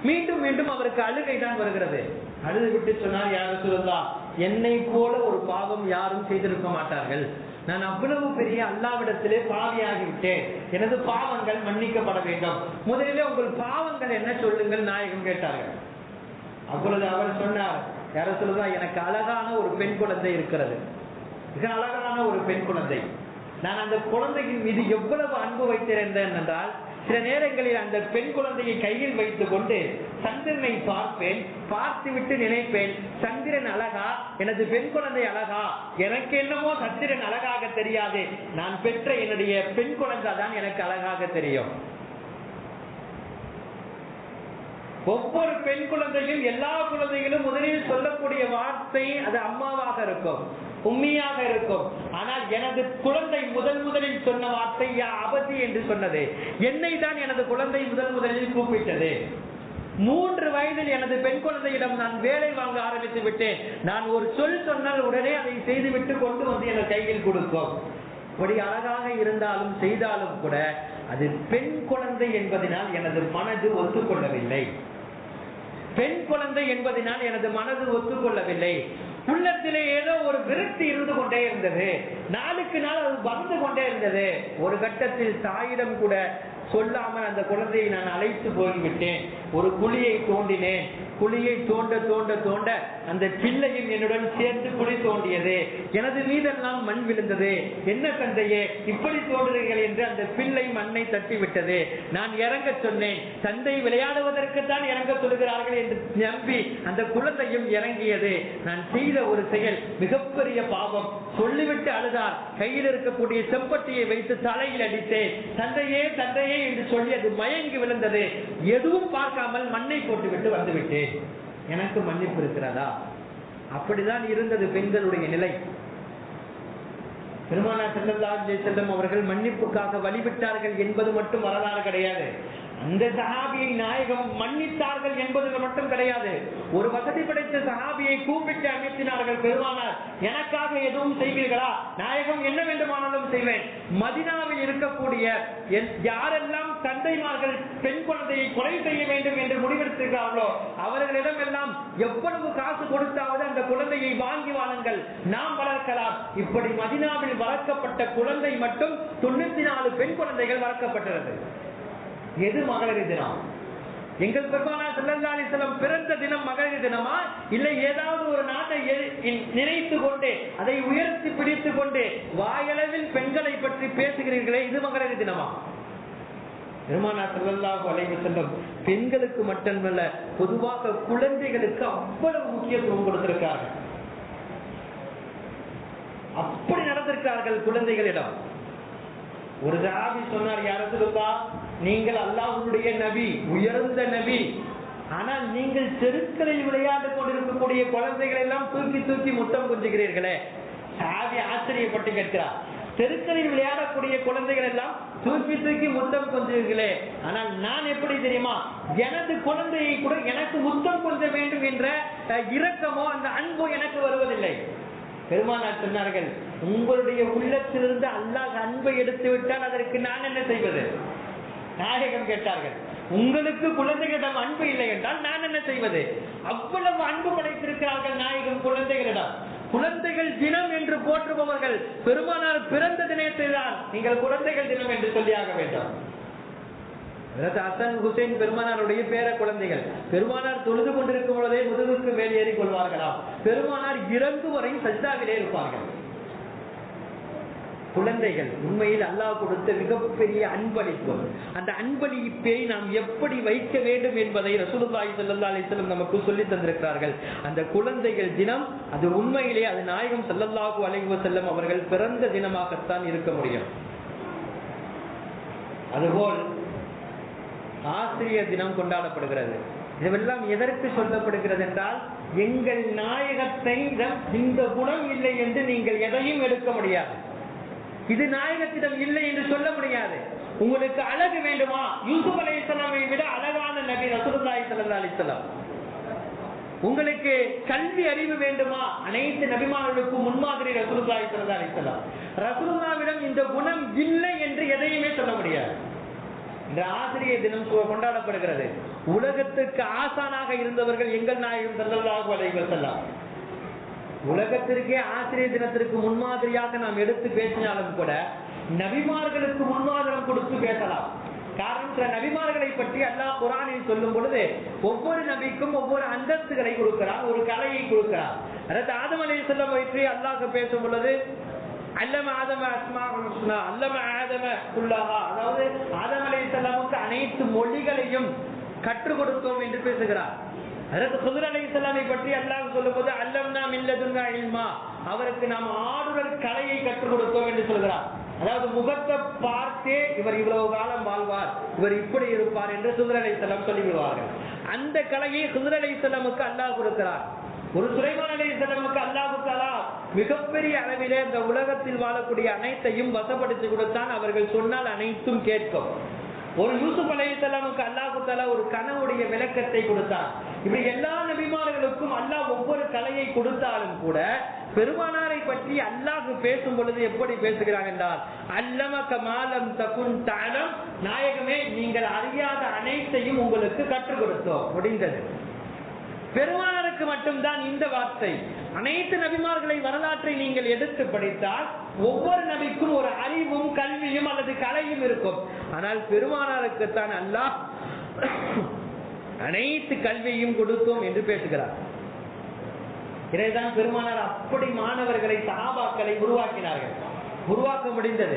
மீண்டும் மீண்டும் அவருக்கு அழுகை தான் வருகிறது. அழுது விட்டு சொன்னார், யா ரசூலல்லாஹ், என்னை போல ஒரு பாவம் யாரும் செய்திருக்க மாட்டார்கள். நான் அவ்வளவு பெரிய அல்லாஹ்விடத்திலே பாவியாகிவிட்டேன், எனது பாவங்கள் மன்னிக்கப்பட வேண்டும். முதலிலே உங்கள் பாவங்கள் என்ன சொல்லுங்கள் நாயகம் கேட்டார்கள். அப்பொழுது அவர் சொன்னார், யார சொல்லுதா, எனக்கு அழகான ஒரு பெண் குழந்தை இருக்கிறது, மிக அழகான ஒரு பெண் குழந்தை. நான் அந்த குழந்தையின் மீது எவ்வளவு அன்பு வைத்திருந்தேன் என்றால், சில நேரங்களில் அந்த பெண் குழந்தையை கையில் வைத்துக் கொண்டு சந்திரனை பார்ப்பேன், பார்த்துவிட்டு நினைப்பேன், சந்திரன் அழகா, எனது பெண் குழந்தை அழகா, எனக்கு என்னமோ சந்திரன் அழகாக தெரியாது, நான் பெற்ற என்னுடைய பெண் குழந்தை தான் எனக்கு அழகாக தெரியும். ஒவ்வொரு பெண் குழந்தையும் எல்லா குழந்தைகளும் முதலில் சொல்லக்கூடிய வார்த்தை அது அம்மாவாக இருக்கும், உம்மியாக இருக்கும். ஆனால் எனது குழந்தை முதலில் சொன்ன வார்த்தை யா அபதி என்று சொன்னது. என்னை தான் எனது குழந்தை முதலில் கூப்பிட்டது. 3 வயதில் எனது பெண் குழந்தையிடம் நான் வேலை வாங்க ஆரம்பித்து விட்டேன். நான் ஒரு சொல் சொன்னால் உடனே அதை செய்துவிட்டு கொண்டு வந்து எனது கையில் கொடுக்கும். அப்படி அழகாக இருந்தாலும் செய்தாலும் கூட அது பெண் குழந்தை என்பதனால் எனது மனது ஒத்துக்கொள்ளவில்லை. பெண் குழந்தை என்பதனால் எனது மனது ஒத்துக்கொள்ளவில்லை. உள்ளத்திலே ஏதோ ஒரு விரக்தி இருந்து கொண்டே இருந்தது. நாளுக்கு நாள் அது வந்து கொண்டே இருந்தது. ஒரு கட்டத்தில் தாயிடம் கூட சொல்லாமல் அந்த குழந்தையை நான் அழைத்து போய்விட்டேன். ஒரு குழியை தோண்டினேன். குழியை தோண்ட தோண்ட தோண்ட அந்த பிள்ளையும் என்னுடன் சேர்ந்து குழி தோண்டியது. எனது மீதெல்லாம் மண் விழுந்தது. என்ன தந்தையே இப்படி தோன்றுகிறீர்கள் என்று அந்த பிள்ளை மண்ணை தட்டி விட்டது. நான் இறங்க சொன்னேன். தந்தை விளையாடுவதற்கு தான் இறங்க சொல்கிறார்கள் என்று நம்பி அந்த குழந்தையும் இறங்கியது. நான் செய்த ஒரு செயல் மிகப்பெரிய பாவம். சொல்லிவிட்டு அழுதார். கையில் இருக்கக்கூடிய செம்பட்டியை வைத்து தலையில் அடித்தேன். தந்தையே தந்தையே என்று சொல்லி அது மயங்கி விழுந்தது. எதுவும் பார்க்காமல் மண்ணை போட்டுவிட்டு வந்துவிட்டேன். எனக்கு மன்னிப்பு இருக்கிறதா? அப்படிதான் இருந்தது பெண்களுடைய நிலை. பெருமானார் ஸல்லல்லாஹு அலைஹி வஸல்லம் அவர்கள் மன்னிப்புக்காக வழிவிட்டார்கள் என்பது மட்டும் வரலாறு கிடையாது. அந்த சஹாபியை நாயகம் மன்னித்தார்கள் என்பது மட்டும் கிடையாது. ஒரு வசதி படைத்த சஹாபியை கூப்பிட்டு அனுப்பினார்கள். பெருமானார், எனக்காக எதுவும் செய்வீர்களா? நாயகம், என்ன வேண்டுமானாலும் செய்வேன். மதீனாவில் இருக்கக்கூடிய யாரெல்லாம் தந்தைமார்கள் பெண் குழந்தையை கொலை செய்ய வேண்டும் என்று முடிவெடுத்திருக்கிறார்களோ அவர்களிடம் எல்லாம் எவ்வளவு காசு கொடுத்தாவது அந்த குழந்தையை வாங்கி வாழுங்கள், நாம் வளர்க்கலாம். இப்படி மதீனாவில் வளர்க்கப்பட்ட குழந்தை மட்டும் 94 பெண் குழந்தைகள் வளர்க்கப்பட்டது. எது மகளிர் தினம்? எங்கள் பெருமானார் ஸல்லல்லாஹு அலைஹி வஸல்லம் பிறந்த தினம் மகளிர் தினமா? இல்லை ஏதாவது ஒரு நாட்டை நினைத்து கொண்டு அதை உயர்த்தி பிடித்து கொண்டு வாயளவில் பெண்களை பற்றி பேசுகிறீர்களே, இது மகளிர் தினமா? பெருமானார் ஸல்லல்லாஹு அலைஹி வஸல்லம் பெண்களுக்கு மட்டுமல்ல, பொதுவாக குழந்தைகளுக்கு அவ்வளவு முக்கியத்துவம் கொடுத்திருக்கிறார்கள். அப்படி நடந்திருக்கிறார்கள் குழந்தைகளிடம். ஒரு சஹாபி சொன்னார், யா ரசூலுல்லாஹ், நீங்கள் அல்லாஹ்வுடைய நபி, உயர்ந்த நபி, ஆனால் நீங்கள் தெருக்களில் விளையாண்டு கொண்டிருக்கக்கூடிய குழந்தைகளை எல்லாம் தூக்கி தூக்கி முத்தம் கொஞ்சுகிறீர்களே. சஹாபி ஆச்சரியப்பட்டு கேட்கிறார், தெருக்களில் விளையாடக்கூடிய குழந்தைகள் எல்லாம் தூக்கி தூக்கி முத்தம் கொஞ்சுகிறீர்களே, ஆனால் நான் எப்படி தெரியுமா, எனது குழந்தையை கூட எனக்கு முத்தம் கொஞ்ச வேண்டும் என்ற இரக்கமோ அந்த அன்போ எனக்கு வருவதில்லை. பெருமானார் சொன்னார்கள், உங்களுடைய உள்ளத்திலிருந்து அல்லாஹ் அன்பை எடுத்து விட்டால் அதற்கு நான் என்ன செய்வது? நாயகம் கேட்டார்கள், உங்களுக்கு குழந்தைகளிடம் அன்பு இல்லை என்றால் நான் என்ன செய்வது? அவ்வளவு அன்பு படைத்திருக்கிறார்கள் நாயகம் குழந்தைகளிடம். குழந்தைகள் தினம் என்று போற்றுபவர்கள் பெருமானார் பிறந்த தினத்தை தான் நீங்கள் குழந்தைகள் தினம் என்று சொல்லியாக வேண்டும். ஹசன் ஹுசைன் பெருமானாருடைய பேர குழந்தைகள். பெருமானார் தொழுது கொண்டிருக்கும் பொழுதே முதுகுக்கு மேல் ஏறி கொள்வார்களாம். பெருமானார் இறங்கு வரை சஜ்தாவிலே இருப்பார்கள். குழந்தைகள் உண்மையில் அல்லாஹ் கொடுத்த மிகப்பெரிய அன்பளிப்பு. அந்த அன்பளிப்பை நாம் எப்படி வைக்க வேண்டும் என்பதை ரசூலுல்லாஹி ஸல்லல்லாஹு அலைஹி வஸல்லம் நமக்கு சொல்லி தந்திருக்கிறார்கள். அந்த குழந்தைகள் தினம் அது உண்மையிலே அது நாயகம் ஸல்லல்லாஹு அலைஹி வஸல்லம் அவர்கள் பிறந்த தினமாகத்தான் இருக்க முடியும். அதுபோல் ஆசிரியர் தினம் கொண்டாடப்படுகிறது. இதெல்லாம் எதற்கு சொல்லப்படுகிறது என்றால், எங்கள் நாயகத்தை இந்த குணம் இல்லை என்று நீங்கள் எதையும் எடுக்க முடியாது. இது நாயகத்திடம் இல்லை என்று சொல்ல முடியாது. உங்களுக்கு அழகு வேண்டுமா? யூசுப் அலைஹிஸ்ஸலாமை விட அழகான நபி ரசூலுல்லாஹி ஸல்லல்லாஹு அலைஹி வஸல்லம். உங்களுக்கு கல்வி அறிவு வேண்டுமா? அனைத்து நபிமார்களுக்கும் முன்மாதிரி ரசூலுல்லாஹி ஸல்லல்லாஹு அலைஹி வஸல்லம். ரசூலுல்லாஹ்விடம் இந்த குணம் இல்லை என்று எதையுமே சொல்ல முடியாது. இந்த ஆசிரியர் தினம் கொண்டாடப்படுகிறது. உலகத்துக்கு ஆசானாக இருந்தவர்கள் எங்கள் நாயகம் ஸல்லல்லாஹு அலைஹி வஸல்லம். உலகத்திற்கே ஆசிரியர் தினத்திற்கு முன்மாதிரியாக நாம் எடுத்து பேசினாலும் கூட நபிமார்களுக்கு முன்மாதிரம் கொடுத்து பேசலாம். காரணம், சில நபிமார்களை பற்றி அல்லாஹ் குர்ஆனில் சொல்லும் பொழுது ஒவ்வொரு நபிக்கும் ஒவ்வொரு அந்தஸ்துகளை கொடுக்கிறார், ஒரு கலையை கொடுக்கிறார். அதாவது ஆதம் அலைஹிஸ்ஸலாம் பற்றி அல்லாஹ் பேசும் பொழுது அல்லம ஆதம அஸ்மாஉல் ஹுஸ்னா அல்லம ஆதம குல்லஹா, அதாவது ஆதம் அலைஹிஸ்ஸலாமுக்கு அனைத்து மொழிகளையும் கற்றுக் கொடுத்தோம் என்று பேசுகிறார். ஹஜ்ரத் ஹுத்ர் அலைஹிஸ்ஸலாமை பற்றி அல்லாஹ் சொல்லும்போது அல்லம்னா மின் லதுன்னா இல்மா, அவருக்கு நாம் ஆடுதல் கலையை கற்றுக் கொடுத்தோம் என்று சொல்கிறார். அதாவது முகத்தை பார்த்தே இவர் இவ்வளவு காலம் வாழ்வார், இவர் இப்படி இருப்பார் என்று ஹுத்ர் அலைஹிஸ்ஸலாம் சொல்லிவிடுவார்கள். அந்த கலையை ஹித்ர் அலைஹிஸ்ஸலாமுக்கு அல்லாஹ் கொடுக்கிறார். ஒரு சுலைமான் அலைஹிஸ்ஸலாமுக்கு அல்லாஹ் தஆலா மிகப்பெரிய அளவிலே இந்த உலகத்தில் வாழக்கூடிய அனைத்தையும் வசப்படுத்தி கொடுத்தான். அவர்கள் சொன்னால் அனைத்தும் கேட்கும். ஒரு யூசுப் அலைஹிஸ்ஸலாமுக்கு அல்லாஹ் தஆலா ஒரு கனவுடைய விளக்கத்தை கொடுத்தார். இப்படி எல்லா நபிமார்களுக்கும் அல்லாஹ் ஒவ்வொரு கலையை கொடுத்தாலும் கூட பெருமானாரை பற்றி அல்லாஹ் பேசும் பொழுது எப்படி பேசுகிறார் என்றால், அல்லமக மாலம் தகுன் தஅலம், நாயகமே நீங்கள் அறியாத அனைத்தையும் உங்களுக்கு கற்றுக் கொடுத்தோம். முடிந்தது. பெருமானாருக்கு மட்டும்தான் இந்த வார்த்தை. அனைத்து நபிமார்களை வரலாற்றை நீங்கள் எடுத்து படித்தால் ஒவ்வொரு நபிக்கும் ஒரு அறிவும் கல்வியும் அல்லது கலையும் இருக்கும். ஆனால் பெருமானாருக்குத்தான் அல்லாஹ் அனைத்து கல்வியையும் கொடுத்தோம் என்று பேசுகிறார். இதைதான் பெருமானார் அப்படி மாணவர்களை சஹாபாக்களை உருவாக்கினார்கள். உருவாக்க முடிந்தது.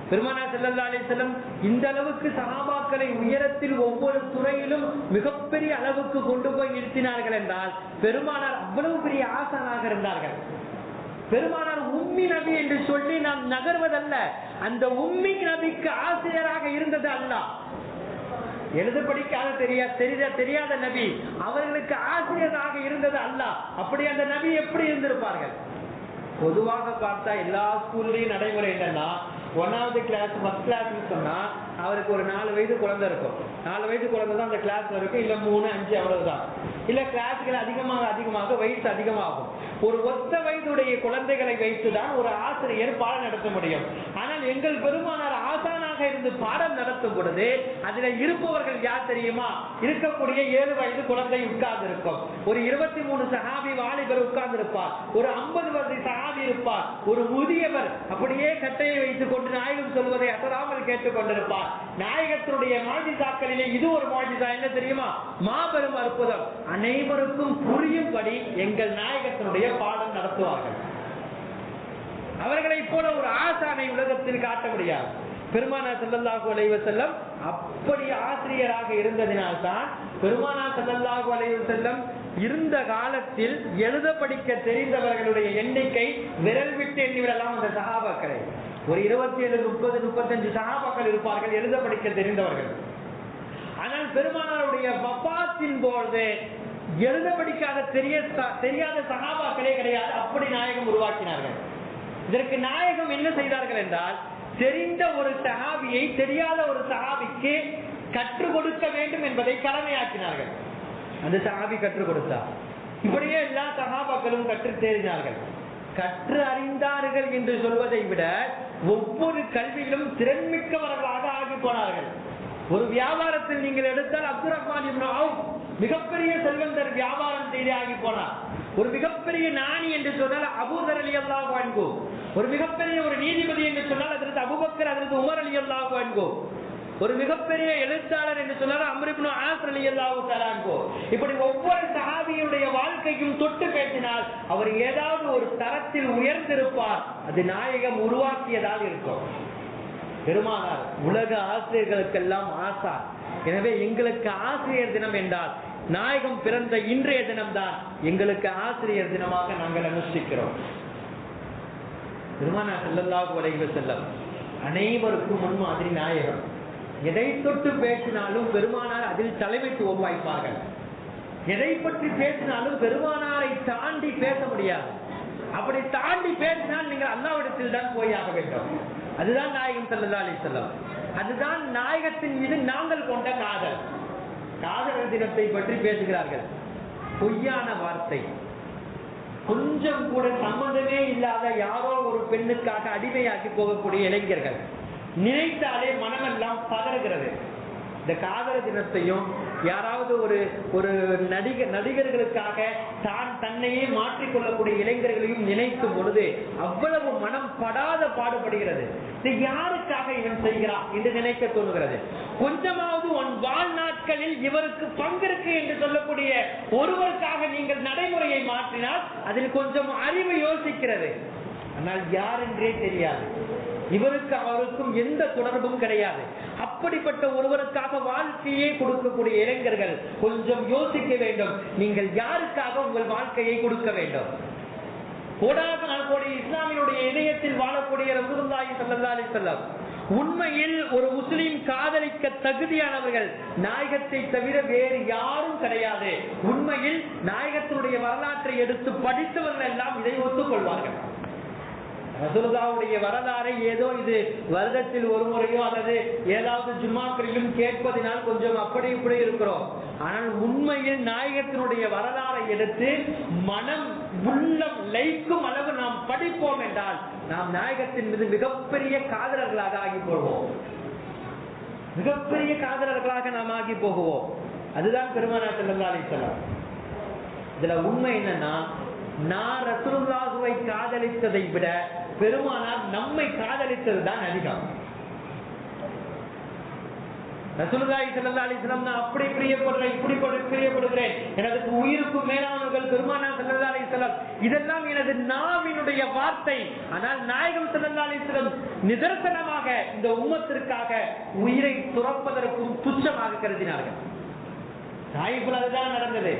பெருமானார் ஸல்லல்லாஹு அலைஹி வஸல்லம் இந்த அளவுக்கு சஹாபாக்களை உயரத்தில் ஒவ்வொரு துறையிலும் மிகப்பெரிய அளவுக்கு கொண்டு போய் நிறுத்தினார்கள் என்றால் பெருமானார் அவ்வளவு பெரிய ஆசானாக இருந்தார்கள். பெருமானார் உம்மி நபி என்று சொல்லி நாம் நகர்வதல்ல, அந்த உம்மி நபிக்கு ஆசிரியராக இருந்தது அல்லாஹ். எழுத படிக்காத தெரியாத நபி, அவர்களுக்கு ஆசிரியராக இருந்தது அல்லாஹ். அப்படி அந்த நபி எப்படி இருந்திருப்பார்கள்? பொதுவாக பார்த்தா எல்லா ஸ்கூல்லையும் நடைமுறை என்னன்னா, 1வது கிளாஸ் ஃபர்ஸ்ட் கிளாஸ் சொன்னா அவருக்கு ஒரு 4 வயது குழந்தை இருக்கும். 4 வயது குழந்தை தான் அந்த கிளாஸ்ல இருக்கு. இல்ல 3, 5 அவ்வளவுதான். இல்ல கிளாஸ்கள் அதிகமாக வயசு அதிகமாகும். ஒரு ஒத்த வயதுடைய குழந்தைகளை வைத்துதான் ஒரு ஆசிரியர் பாடம் நடத்த முடியும். ஆனால் எங்கள் பெருமானார் ஆசானாக இருந்து பாடம் நடத்தும் பொழுது அதுல இருப்பவர்கள் யார் தெரியுமா? இருக்கக்கூடிய 7 வயது குழந்தை உட்கார்ந்து இருக்கும். ஒரு 23 சஹாபி வாலிபர் உட்கார்ந்து இருப்பார். ஒரு 50 வயது சஹாபி இருப்பார். ஒரு முதியவர் அப்படியே கட்டையை வைத்துக் கொண்டு நாயகம் சொல்வதை அசராமல் கேட்டுக் கொண்டிருப்பார். நாயகத்தினுடைய மாஜிசாக்களிலே இது ஒரு மாஜிசா. என்ன தெரியுமா? மாபெரும் அற்புதம். அனைவருக்கும் புரியும்படி எங்கள் நாயகத்தினுடைய பாடம் நடத்துவார்கள். அவர்களை போல ஒரு ஆசானை உலகத்தில் காட்ட முடியாது. பெருமானார் ஸல்லல்லாஹு அலைஹி வஸல்லம் அப்படி ஆசிரியராக இருந்ததினால்தான் பெருமானார் ஸல்லல்லாஹு அலைஹி வஸல்லம் இருந்த காலத்தில் எழுத படிக்க தெரிந்தவர்களுடைய எண்ணிக்கை விரல் விட்டு எண்ணிவிடலாம். அந்த சஹாபாக்களை ஒரு 27, 30, 35 சஹாபாக்கள் இருப்பார்கள் எழுத படிக்க தெரிந்தவர்கள். ஆனால் பெருமானாருடைய வஃபாத்தின் போது எழுத படிக்காத தெரியாத சஹாபாக்களே கிடையாது. அப்படி நாயகம் உருவாக்கினார்கள். இதற்கு நாயகம் என்ன செய்தார்கள் என்றால், தெரிந்த ஒரு சஹாபியை தெரியாத ஒரு சஹாபிக்கு கற்றுக் கொடுக்க வேண்டும் என்பதை கடமையாக்கினார்கள். அந்த சஹாபி கற்றுக் கொடுத்தார். இப்படியே எல்லா சஹாபாக்களும் கற்று தேறினார்கள். கற்று அறிந்தார்கள் என்று சொல்வதை விட ஒவ்வொரு கல்வியிலும் திறன்மிக்கவர்களாக ஆகி போனார்கள். ஒரு வியாபாரத்தில் நீங்கள் எடுத்தால் அப்துல் ரஹ்மான் இப்னு அவுஃப் மிகப்பெரிய செல்வந்தர், வியாபாரம் செய்து ஆகி போனார். ஒரு மிகப்பெரிய நாணி என்று சொன்னால் அபூ தர் ரலியல்லாஹு அன்ஹு, ஒரு மிகப்பெரிய ஒரு நீதிபதி என்று சொன்னால் அதற்கு அபூபக்கர், அதற்கு உமர் ரலியல்லாஹு அன்ஹு, ஒரு மிகப்பெரிய எழுத்தாளர் என்று சொன்னால் அம்ர் இப்னு ஆஸ் ரலியல்லாஹு தஆலா அன்ஹு. இப்படி ஒவ்வொரு சஹாபியுடைய வாழ்க்கையும் தொட்டு பேசினால் அவர் ஏதாவது ஒரு தரத்தில் உயர்ந்திருப்பார். அது நாயகம் உருவாக்கியதாக இருக்கும். பெருமானார் உலக ஆசிரியர்களுக்கெல்லாம் ஆசார். எனவே எங்களுக்கு ஆசிரியர் தினம் என்றால் நாயகம் பிறந்த இன்றைய தினம்தான் எங்களுக்கு ஆசிரியர் தினமாக நாங்கள் அனுஷ்டிக்கிறோம். பெருமானார் ஸல்லல்லாஹு அலைஹி வஸல்லம் அனைவருக்கும் முன்மாதிரி நாயகம். எதை தொட்டு பேசினாலும் பெருமானார் அதில் தலைமைத்துவம் வாய்ப்பார்கள். எதை பற்றி பேசினாலும் பெருமானாரை தாண்டி பேச முடியாது. அப்படி தாண்டி பேசினால் நீங்கள் அல்லாஹ்விடத்தில் தான் போயாக வேண்டும். அதுதான் நாயகம் ஸல்லல்லாஹு அலைஹி வஸல்லம். அதுதான் நாயகத்தின் மீது நாங்கள் கொண்ட காதல். காதலர் தினத்தை பற்றி பேசுகிறார்கள். பொய்யான வார்த்தை. கொஞ்சம் கூட சம்மந்தமே இல்லாத யாரோ ஒரு பெண்ணுக்காக அடிமையாக்கி போகக்கூடிய இளைஞர்கள் நினைத்தாலே மனமெல்லாம் பதறுகிறது. இந்த காதலர் தினத்தையும் யாராவது ஒரு நடிகர்களுக்காக தன்னையே மாற்றிக்கொள்ளக்கூடிய இளைஞர்களையும் நினைக்கும் பொழுது அவ்வளவு மனம் படாத பாடுபடுகிறது. இது யாருக்காக இவன் செய்கிறான் என்று நினைக்க தோணுகிறது. கொஞ்சமாவது உன் வாழ்நாட்களில் இவருக்கு பங்கிருக்கு என்று சொல்லக்கூடிய ஒருவருக்காக நீங்கள் நடைமுறையை மாற்றினால் அதில் கொஞ்சம் அறிவு யோசிக்கிறது. ஆனால் யார் என்றே தெரியாது. இவருக்கு அவருக்கும் எந்த தொடர்பும் கிடையாது. அப்படிப்பட்ட ஒருவருக்காக வாழ்க்கையை கொடுக்கக்கூடிய இளைஞர்கள் கொஞ்சம் யோசிக்க வேண்டும். நீங்கள் யாருக்காக உங்கள் வாழ்க்கையை கொடுக்க வேண்டும்? கோடான கோடி இஸ்லாமியுடைய இதயத்தில் வாழக்கூடிய ரசூலுல்லாஹி ஸல்லல்லாஹு அலைஹி வஸல்லம் உண்மையில் ஒரு முஸ்லிம் காதலிக்க தகுதியானவர்கள் நாயகத்தை தவிர வேறு யாரும் கிடையாது. உண்மையில் நாயகத்தினுடைய வரலாற்றை எடுத்து படித்தவர்கள் எல்லாம் இதை ஒத்துக்கொள்வார்கள். ரசூலுல்லாஹ்வுடைய வரலாறை ஏதோ இது வருடத்தில் ஒரு முறையோ அல்லது ஏதாவது ஜும்மாக்களிலும் கேட்பதினால் கொஞ்சம் அப்படி இப்படி இருக்கிறோம். ஆனால் உண்மையில் நாயகத்தினுடைய வரலாறை எடுத்து மனம் உள்ளம் லைக்கும் அளவு நாம் படிப்போம் என்றால் நாம் நாயகத்தின் மீது மிகப்பெரிய காதலர்களாக ஆகி போவோம். மிகப்பெரிய காதலர்களாக நாம் ஆகி போகுவோம். அதுதான் பெருமானார் ஸல்லல்லாஹு அலைஹி வஸல்லம். இதுல உண்மை என்னன்னா, நான் ரசூலுல்லாஹ்வை காதலித்ததை விட பெருமானார் நம்மை காதலித்தது தான் அதிகம். ரசூலுல்லாஹி ஸல்லல்லாஹு அலைஹி வஸல்லம் நான் அப்படி பிரியப்படுறேன், இப்படி பிரியப்படுகிறேன், எனக்கு உயிருக்கும் மேலானவர்கள் பெருமானார் ஸல்லல்லாஹு அலைஹி வஸல்லம், இதெல்லாம் எனது நாவினுடைய வார்த்தை. ஆனால் நாயகம் ஸல்லல்லாஹு அலைஹி வஸல்லம் நிதர்சனமாக இந்த உம்மத்திற்காக உயிரை துறப்பதற்கும் துச்சமாக கருதினார்கள். தாயிஃபில் அதுதான் நடந்தது.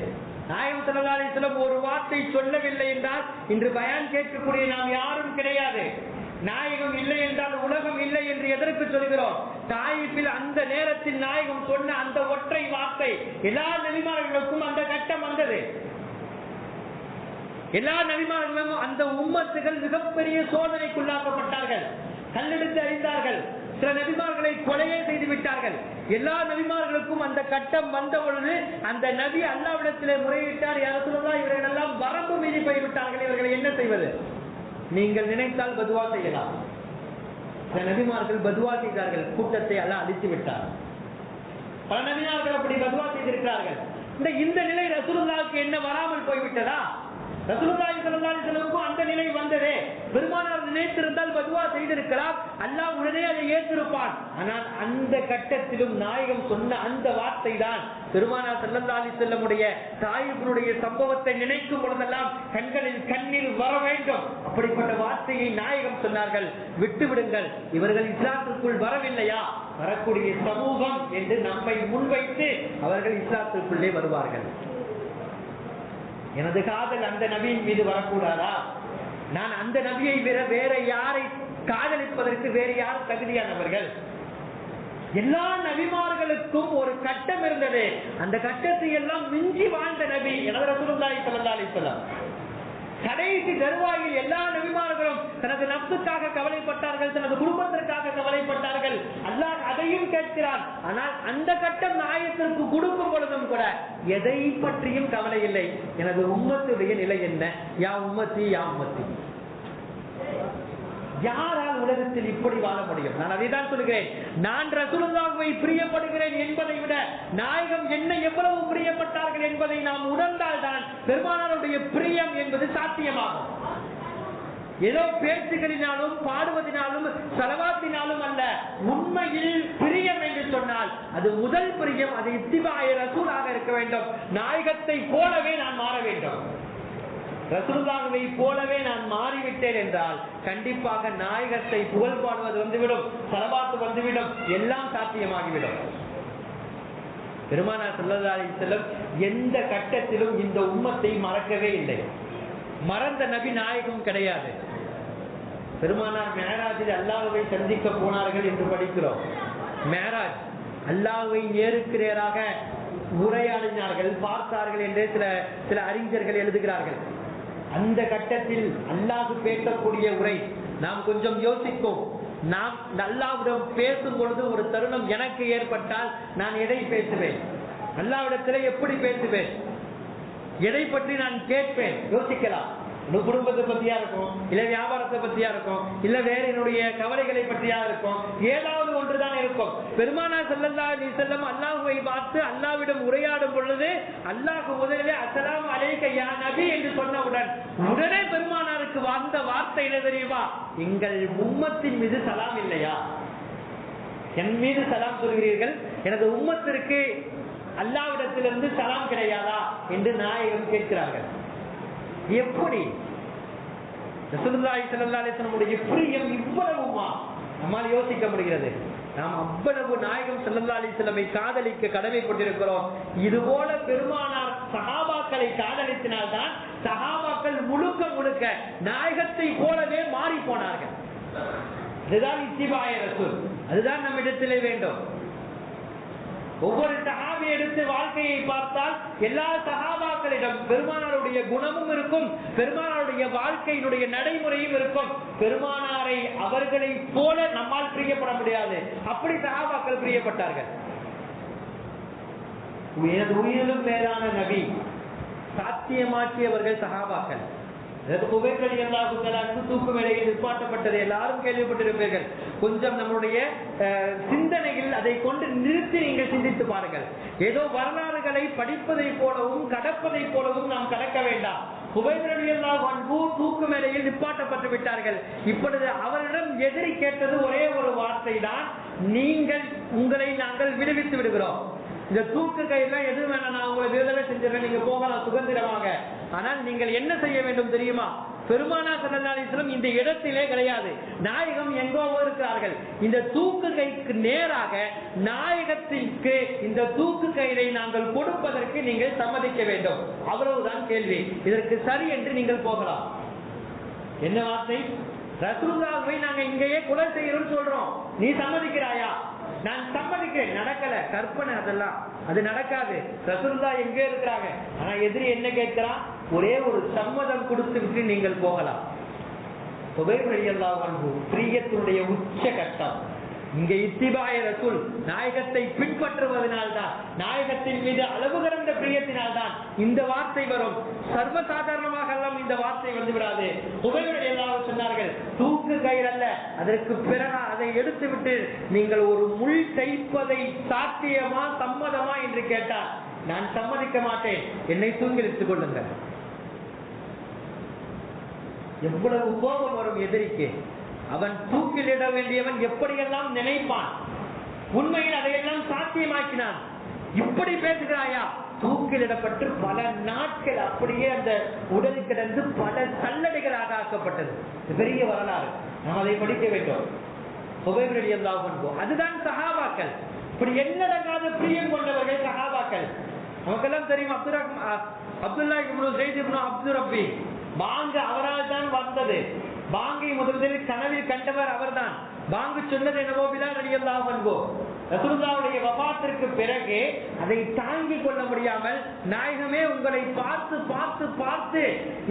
நாயகம் ஸல்லல்லாஹு அலைஹி வஸல்லம் ஒரு வார்த்தை சொல்லவில்லை என்றால் இன்று பயான் கேட்கக்கூடிய நாம் யாரும் கிடையாது. நாயகம் இல்லை என்றால் உலகம் இல்லை என்று எதற்கு சொல்கிறோம்? தாயிஃபில் அந்த நேரத்தில் நாயகம் சொன்ன அந்த ஒற்றை வார்த்தை எல்லா நபிமார்களுக்கும் அந்த கட்டம் வந்தது. எல்லா நபிமார்களும் அந்த உம்மத்துகள் மிகப்பெரிய சோதனைக்குள்ளாக்கப்பட்டார்கள், கல்லெடுத்து அறிந்தார்கள், சில நபிமார்களை கொலையே செய்து விட்டார்கள். எல்லா நபிமார்களுக்கும் அந்த கட்டம் வந்த பொழுது அந்த நபி அல்லாஹ்விடத்திலே முறையிட்டார், யா ரசூலல்லாஹ், இவர்கள் எல்லாம் வரம்பு மீறி போய்விட்டார்கள், இவர்களை என்ன செய்வது? நீங்கள் நினைத்தால் பதுவா செய்யலாம். சில நபிமார்கள் பதுவா செய்தார்கள், கூட்டத்தை அல்லாஹ் அழித்து விட்டார். பல நபிமார்கள் அப்படி பதுவா செய்திருக்கிறார்கள். இந்த நிலை ரசூலுல்லாஹ்வுக்கு என்ன வராமல் போய்விட்டதா? ரசூலுல்லாஹி ஸல்லல்லாஹு அலைஹி வஸல்லம் அந்த நிலை வந்ததே. பெருமானார் நினைத்திருந்தால் பதுவா செய்திருக்கிறார், அல்லாஹ் உடனே அதை ஏற்றிருப்பான். ஆனால் அந்த கட்டத்திலும் நாயகம் சொன்ன அந்த வார்த்தை தான் பெருமானார் ஸல்லல்லாஹு அலைஹி வஸல்லமுடைய தாயிஃபினுடைய சம்பவத்தை நினைக்கும் பொழுதெல்லாம் கண்களில் கண்ணீர் வர வேண்டும். அப்படிப்பட்ட வார்த்தையை நாயகம் சொன்னார்கள், விட்டு விடுங்கள், இவர்கள் இஸ்லாத்திற்குள் வரவில்லையா, வரக்கூடிய சமூகம் என்று நம்மை முன்வைத்து அவர்கள் இஸ்லாத்திற்குள்ளே வருவார்கள். எனது காதல் அந்த நபியின் மீது வரக்கூடாதா? நான் அந்த நபியை விட வேற யாரை காதலிப்பதற்கு வேறு யார் தகுதியானவர்கள்? எல்லா நபிமார்களுக்கும் ஒரு கட்டம் இருந்தது. அந்த கட்டத்தை எல்லாம் மிஞ்சி வாழ்ந்த நபி எனது ரசூலுல்லாஹி ஸல்லல்லாஹு அலைஹி வஸல்லம். கடைசி தருவாயில் எல்லா நபிமார்களும் தனது நப்சுக்காக கவலைப்பட்டார்கள், தனது குடும்பத்திற்காக கவலைப்பட்டார்கள். அல்லாஹ் அதையும் கேட்கிறார். ஆனால் அந்த கட்டம் நாயகத்திற்கு கொடுக்கும் பொழுதும் கூட எதை பற்றியும் கவலை இல்லை. எனது உம்மத்துடைய நிலை என்ன? யா உம்மத்தி யா உம்மத்தி. யாரால் உலகத்தில் இப்படி வாழ முடியும்? நான் அதை தான் சொல்கிறேன். நான் ரசூலுல்லாஹ்வை பிரியப்படுகிறேன் என்பதை விட நாயகம் என்ன எவ்வளவு பிரியப்பட்டார்கள் என்பதை நாம் உணர்ந்தால் தான் பெருமானாருடைய பிரியம் என்பது சாத்தியமாகும். ஏதோ பேச்சுகளினாலும் பாடுவதனாலும் ஸலவாத்தினாலும் அல்ல. உண்மையில் பிரியம் என்று சொன்னால் அது முதல் பிரியம், அது இத்திபாய ரசூலாக இருக்க வேண்டும். நாயகத்தை போலவே நான் மாற வேண்டும். ரசூலுல்லாஹ்வை போலவே நான் மாறிவிட்டேன் என்றால் கண்டிப்பாக நாயகத்தை புகழ் பாடுவது வந்துவிடும், ஸலவாத் வந்துவிடும், எல்லாம் சாத்தியமாகிவிடும். பெருமானார் ஸல்லல்லாஹு அலைஹி வஸல்லம் எந்த கட்டத்திலும் இந்த உம்மத்தை மறக்கவே இல்லை. மறந்த நபி நாயகம் கிடையாது. பெருமானார் மேராஜில் அல்லாஹ்வை சந்திக்க போனார்கள் என்று படிக்கிறோம். மேராஜ் அல்லாஹ்வை நேருக்கு நேராக உரையாடினார்கள், பார்த்தார்கள் என்று சில அறிஞர்கள் எழுதுகிறார்கள். அந்த கட்டத்தில் அல்லாஹ் பேசக்கூடிய உரை நாம் கொஞ்சம் யோசிக்கும். நாம் அல்லாஹ்விடம் பேசும் பொழுது ஒரு தருணம் எனக்கு ஏற்பட்டால் நான் எதை பேசுவேன்? அல்லாஹ்விடத்திலே எப்படி பேசுவேன்? எதை பற்றி நான் கேட்பேன்? யோசிக்கலாம். குடும்பத்தை பத்தியா இருக்கும், இல்ல வியாபாரத்தை பத்தியா இருக்கும், இல்ல வேற என்னுடைய கவலைகளை பற்றியா இருக்கும், ஏதாவது ஒன்றுதான் இருக்கும். பெருமானார் ஸல்லல்லாஹு அலைஹி வஸல்லம் அல்லாஹ்வை பார்த்து அல்லாஹ்விடம் உரையாடும் பொழுது அல்லாஹ் முதலிலே அஸ்ஸலாமு அலைக்க யா நபி என்று சொன்னவுடன் உடனே பெருமானாருக்கு வந்த வார்த்தை என்ன தெரியுமா? எங்கள் உம்மத்தின் மீது சலாம் இல்லையா? என் மீது சலாம் சொல்கிறீர்கள், எனது உம்மத்திற்கு அல்லாஹ்விடத்திலிருந்து சலாம் கிடையாதா என்று நாயகம் கேட்கிறார்கள். எப்படி ரசூலுல்லாஹி ஸல்லல்லாஹு அலைஹி வஸல்லம் பிரியம் இவ்வளவுமா நம்மால் யோசிக்க முடிகிறது? நாம் அவ்வளவு நாயகம் ஸல்லல்லாஹு அலைஹி வஸல்லம் காதலிக்க கடமைப்பட்டிருக்கிறோம். இதுபோல பெருமானார் சஹாபாக்களை காதலித்தினால்தான் சஹாபாக்கள் முழுக்க முழுக்க நாயகத்தை போலவே மாறி போனார்கள். இதுதான் இத்திபாய ரசூல். அதுதான் நம்மிடத்திலே வேண்டும். ஒவ்வொரு சஹாபி எடுத்து வாழ்க்கையை பார்த்தால் எல்லா சஹாபாக்களிடம் பெருமானாருடைய குணமும் இருக்கும், பெருமானாருடைய வாழ்க்கையினுடைய நடைமுறையும் இருக்கும். பெருமானாரை அவர்களை போல நம்மால் பிரியப்பட முடியாது, அப்படி சஹாபாக்கள் பிரியப்பட்டார்கள். உயிரிலும் மேலான நபி சாத்தியமாக்கியவர்கள் சஹாபாக்கள். தூக்கு மேடையில் நிற்பாட்டப்பட்டது எல்லாரும் கேள்விப்பட்டிருப்பீர்கள். கொஞ்சம் நம்முடைய சிந்தனையில் அதை கொண்டு நிறுத்தி நீங்கள் சிந்தித்து பாருங்கள். ஏதோ வரலாறுகளை படிப்பதை போலவும் கடப்பதை போலவும் நாம் கடக்க வேண்டாம். தூக்கு மேடையில் நிப்பாட்டப்பட்டு விட்டார்கள். இப்பொழுது அவரிடம் எதிரி கேட்டது ஒரே ஒரு வார்த்தை தான், நீங்கள் உங்களை நாங்கள் விடுவித்து விடுகிறோம். இந்த தூக்கு கையெல்லாம் எது வேணாம், நான் உங்களை விடுதலை செஞ்சிடறேன், நீங்க போகலாம் சுதந்திரமாக. ஆனால் நீங்கள் என்ன செய்ய வேண்டும் தெரியுமா? பெருமானார் ஸல்லல்லாஹு அலைஹி வஸல்லம் இந்த இடத்திலே கிடையாது, நாயகம் எங்கோ இருக்கிறார்கள். இந்த தூக்கு கைக்கு நேராக நாயகத்திற்கு இந்த தூக்கு கயிறை நாங்கள் கொடுப்பதற்கு நீங்கள் சம்மதிக்க வேண்டும். அவ்வளவுதான் கேள்வி. இதற்கு சரி என்று நீங்கள் போகலாம். என்ன வார்த்தை? ரசூலுல்லாஹ்வை நாங்க இங்கேயே கொலை செய்யறோம்னு சொல்றோம், நீ சம்மதிக்கிறாயா? நான் சம்மதிக்கிறேன். நடக்கல, கற்பனை, அதெல்லாம் அது நடக்காது. ரசூலுல்லாஹ் எங்கே இருக்கிறாங்க? ஆனா எதிரி என்ன கேட்கிறான்? ஒரே ஒரு சம்மதம் கொடுத்து விட்டு நீங்கள் போகலாம். சுபைர் ரலியல்லாஹு அன்ஹு பிரியத்தினுடைய உச்ச கட்டம். இங்கே இத்திபாய ரசூல், நாயகத்தை பின்பற்றுவதனால்தான், நாயகத்தின் மீது அளவு கடந்த பிரியத்தினால்தான் இந்த வார்த்தை வரும். சர்வசாதாரணமாக எல்லாம் இந்த வார்த்தை வந்து விடாது. உபயோக எல்லாரும் சொன்னார்கள், தூக்கு கயிறு அல்ல, அதற்கு பிறகு அதை எடுத்து விட்டு நீங்கள் ஒரு முள் தைப்பதை சாத்தியமா சம்மதமா என்று கேட்டால் நான் சம்மதிக்க மாட்டேன், என்னை தூங்கிலிட்டுக் கொள்ளுங்கள். எவ்வளவு கோபம் வரும் எதிரிக்கு! அவன் தூக்கிலிட வேண்டியவன் எப்படியெல்லாம் நினைப்பான். உண்மையில் அதையெல்லாம் சாத்தியமாக்கினான். இப்படி பேசுகிறாயா? தூக்கிலிடப்பட்டு பல நாட்கள் அப்படியே அந்த உடல் கிடந்து பல சல்லடைகளாக ஆக்கப்பட்டது. பெரிய வரலாறு, நாம் அதை படிக்க வேண்டும். சுபைர் ரலியல்லாஹு அன்ஹு, அதுதான் சஹாபாக்கள். இப்படி எண்ணடங்காத பிரியம் கொண்டவர்கள் சஹாபாக்கள். நமக்கெல்லாம் தெரியும், அப்துல்லா இப்னு ஸைத் இப்னு அப்து ரப்பி, பாங்கு அவரால் தான் வந்தது. பாங்கை முதலில் கனவில் கண்டவர் அவர்தான். பாங்கு சொன்னது என்னவோ பிலால் ரலியல்லாஹு அன்ஹு. ரசூலுல்லாஹ்வுடைய வஃபாத்திற்கு பிறகு அதை தாங்கிக் கொள்ள முடியாமல், நாயகமே உங்களை பார்த்து பார்த்து பார்த்து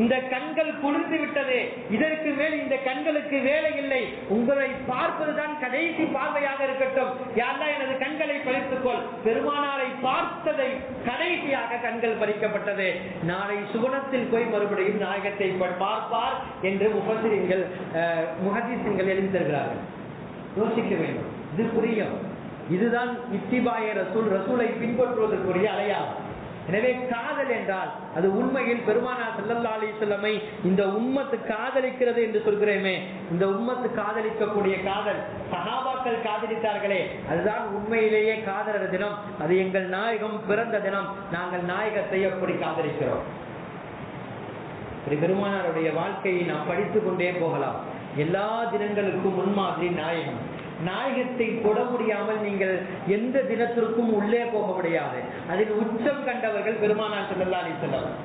இந்த கண்கள் குளிர்ந்து விட்டது, இதற்கு மேல் இந்த கண்களுக்கு வேலை இல்லை, உங்களை பார்ப்பதுதான் கடைசி பார்வையாக இருக்கட்டும், யா அல்லாஹ் எனது கண்களை பறித்துக்கொள். பெருமானாரை பார்த்ததை கடைசியாக கண்கள் பறிக்கப்பட்டது. நாளை சுவனத்தில் போய் மறுபடியும் நாயகத்தை பார்ப்பார் என்று முஹத்திஸீன்கள் எழுதி தருகிறார்கள். யோசிக்க வேண்டும், இது புரியும். இதுதான் இத்திபாய ரசூல், ரசூலை பின்பற்றுவதற்குரிய அடையாளம். எனவே காதல் என்றால் அது உண்மையில் பெருமானார் ஸல்லல்லாஹு அலைஹி வஸல்லம் இந்த உம்மத்து காதலிக்கிறது என்று சொல்கிறேமே, இந்த உம்மத்து காதலிக்கக்கூடிய காதல் சஹாபாக்கள் காதலித்தார்களே, அதுதான் உண்மையிலேயே காதலர் தினம். அது எங்கள் நாயகம் பிறந்த தினம். நாங்கள் நாயகத்தை எப்படி காதலிக்கிறோம்? பெருமானாருடைய வாழ்க்கையை நாம் படித்துக் கொண்டே போகலாம். எல்லா தினங்களுக்கும் முன்மாதிரி நாயகம். நாயகத்தை தொட முடியாமல் நீங்கள் எந்த தினத்திற்கும் உள்ளே போக முடியாது. அதில் உச்சம் கண்டவர்கள் பெருமானார் ஸல்லல்லாஹு அலைஹி வஸல்லம்.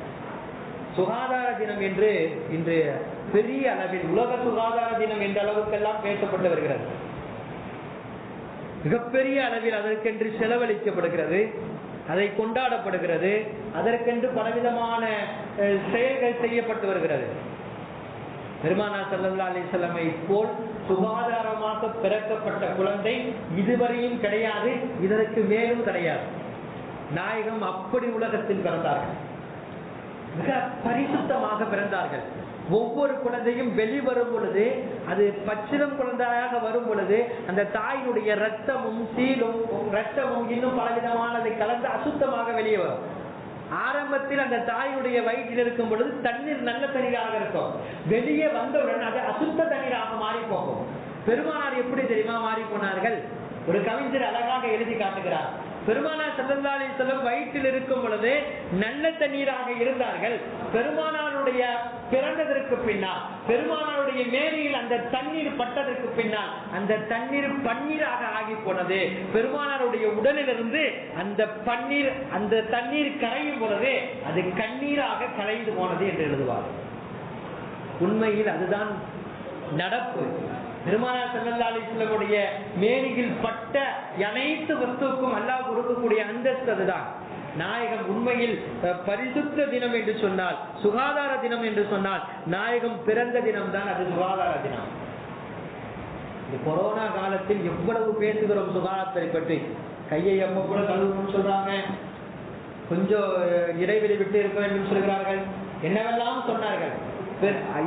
சுகாதார தினம் என்று இன்று பெரிய அளவில் உலக சுகாதார தினம் என்ற அளவுக்கெல்லாம் பேசப்பட்டு வருகிறது. மிகப்பெரிய அளவில் அதற்கென்று செலவழிக்கப்படுகிறது, அதை கொண்டாடப்படுகிறது, அதற்கென்று பலவிதமான செயல்கள் செய்யப்பட்டு வருகிறது. பெருமானார் ஸல்லல்லாஹு அலைஹி வஸல்லம் போல் சுகாதாரமாக பிறக்கப்பட்ட குழந்தை இதுவரையும் கிடையாது, இதற்கு மேலும் கிடையாது. நாயகம் அப்படி உலகத்தில் பிறந்தார்கள், மிக பரிசுத்தமாக பிறந்தார்கள். ஒவ்வொரு குழந்தையும் வெளிவரும் பொழுது, அது பச்சிளம் குழந்தையாக வரும் பொழுது, அந்த தாயினுடைய ரத்தமும் சீலும் ரத்தமும் இன்னும் பலவிதமானதை கலந்து அசுத்தமாக வெளியே வரும். ஆரம்பத்தில் அந்த தாயுடைய வயிற்றில் இருக்கும் பொழுது தண்ணீர் நல்ல தண்ணீராக இருக்கும், வெளியே வந்தவுடன் அது அசுத்த தண்ணீராக மாறி போகும். பெருமானார் எப்படி தெரியுமா மாறி போனார்கள்? ஒரு கவிஞர் அழகாக எழுதி காட்டுகிறார். பெருமானார் ஸல்லல்லாஹு அலைஹி வஸல்லம் வயிற்றில் இருக்கும் பொழுது நல்ல தண்ணீராக இருந்தார்கள். பெருமானாருடைய பிறந்ததற்கு பின்னால், பெருமானாருடைய மேனியில் அந்த தண்ணீர் பட்டதற்கு பின்னால் அந்த தண்ணீர் பன்னீராக ஆகி போனது. பெருமானாருடைய உடலிலிருந்து அந்த பன்னீர், அந்த தண்ணீர் கரையும் பொழுது அது கண்ணீராக கரைந்து போனது என்று எழுதுவார். உண்மையில் அதுதான் நடப்பு. பெருமானார் ஸல்லல்லாஹு அலைஹி வஸல்லம் மேனியில் பட்ட அனைத்து வஸ்துக்கும் அல்லாஹ் கொடுக்கக்கூடிய அந்தஸ்து அதுதான். நாயகம் உண்மையில் பரிசுத்த தினம் என்று சொன்னால், சுகாதார தினம் என்று சொன்னால், நாயகம் பிறந்த தினம் தான் அது சுகாதார தினம். இந்த கொரோனா காலத்தில் எவ்வளவு பேசுகிறோம் சுகாதாரத்தை பற்றி. கையை எப்ப கூட கழுவணும்னு சொல்றாங்க, கொஞ்சம் இடைவெளி விட்டு இருக்க வேண்டும் சொல்கிறார்கள், என்னவெல்லாம் சொன்னார்கள்.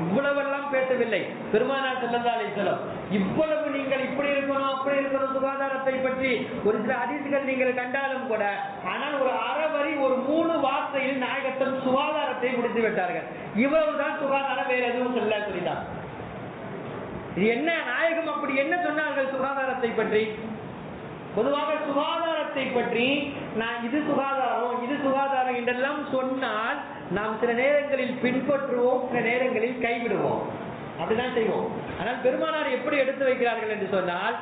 இவ்வளவெல்லாம் பேசவில்லை பெருமானார் ஸல்லல்லாஹு அலைஹி வஸல்லம். இவ்வளவு நீங்கள் இப்படி இருக்கணும் அப்படி இருக்கணும் சுகாதாரத்தை பற்றி ஒரு சில ஹதீஸ்கள் நீங்கள் கண்டாலும் கூட, ஆனால் ஒரு அறவரி ஒரு 3 வார்த்தையில் நாயகத்தின் சுகாதாரத்தை முடித்து விட்டார்கள். இவ்வளவுதான் சுகாதாரம், வேற எதுவும் சொல்ல சொல்லிதான். இது என்ன நாயகம் அப்படி என்ன சொன்னார்கள் சுகாதாரத்தை பற்றி? பொதுவாக சுகாதாரத்தை பற்றி நான் இது சுகாதாரம் இது சுகாதாரம் என்றெல்லாம் சொன்னால் நாம் சில நேரங்களில் பின்பற்றுவோம், சில நேரங்களில் கைவிடுவோம், அப்படிதான் செய்வோம். ஆனால் பெருமானார் எப்படி எடுத்து வைக்கிறார்கள் என்று சொன்னால்,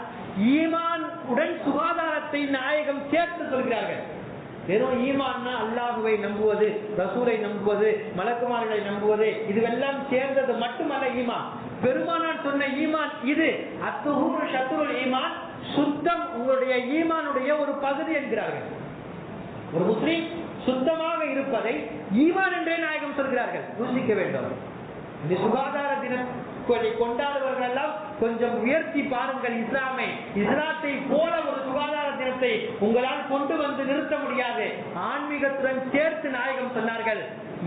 ஈமான் உடன் சுகாதாரத்தை நாயகம் சேர்த்து சொல்கிறார்கள். வெறும் ஈமான்னா அல்லாஹுவை நம்புவது, ரசூலை நம்புவது, மலக்குமார்களை நம்புவது, இதுவெல்லாம் சேர்ந்தது மட்டுமல்ல ஈமான். பெருமானார் சொன்ன ஈமான் இது அத்துஹூரு ஷத்ருல் ஈமான், சுத்தம் உங்களுடைய ஈமானுடைய ஒரு பகுதி என்கிறார்கள். ஒரு முஸ்லிம் சுத்தமாக இருப்பதை ஈமான் என்றே நாயகம் சொல்கிறார்கள். யோசிக்க வேண்டும். இந்த சுகாதார தினம் கொண்டாடுவர்கள் எல்லாம் கொஞ்சம் உயர்த்தி பாருங்கள். இஸ்லாத்தை போல ஒரு சுகாதார தினத்தை உங்களால் கொண்டு வந்து நிறுத்த முடியாது. ஆன்மீகத்துடன் சேர்த்து நாயகம் சொன்னார்கள்,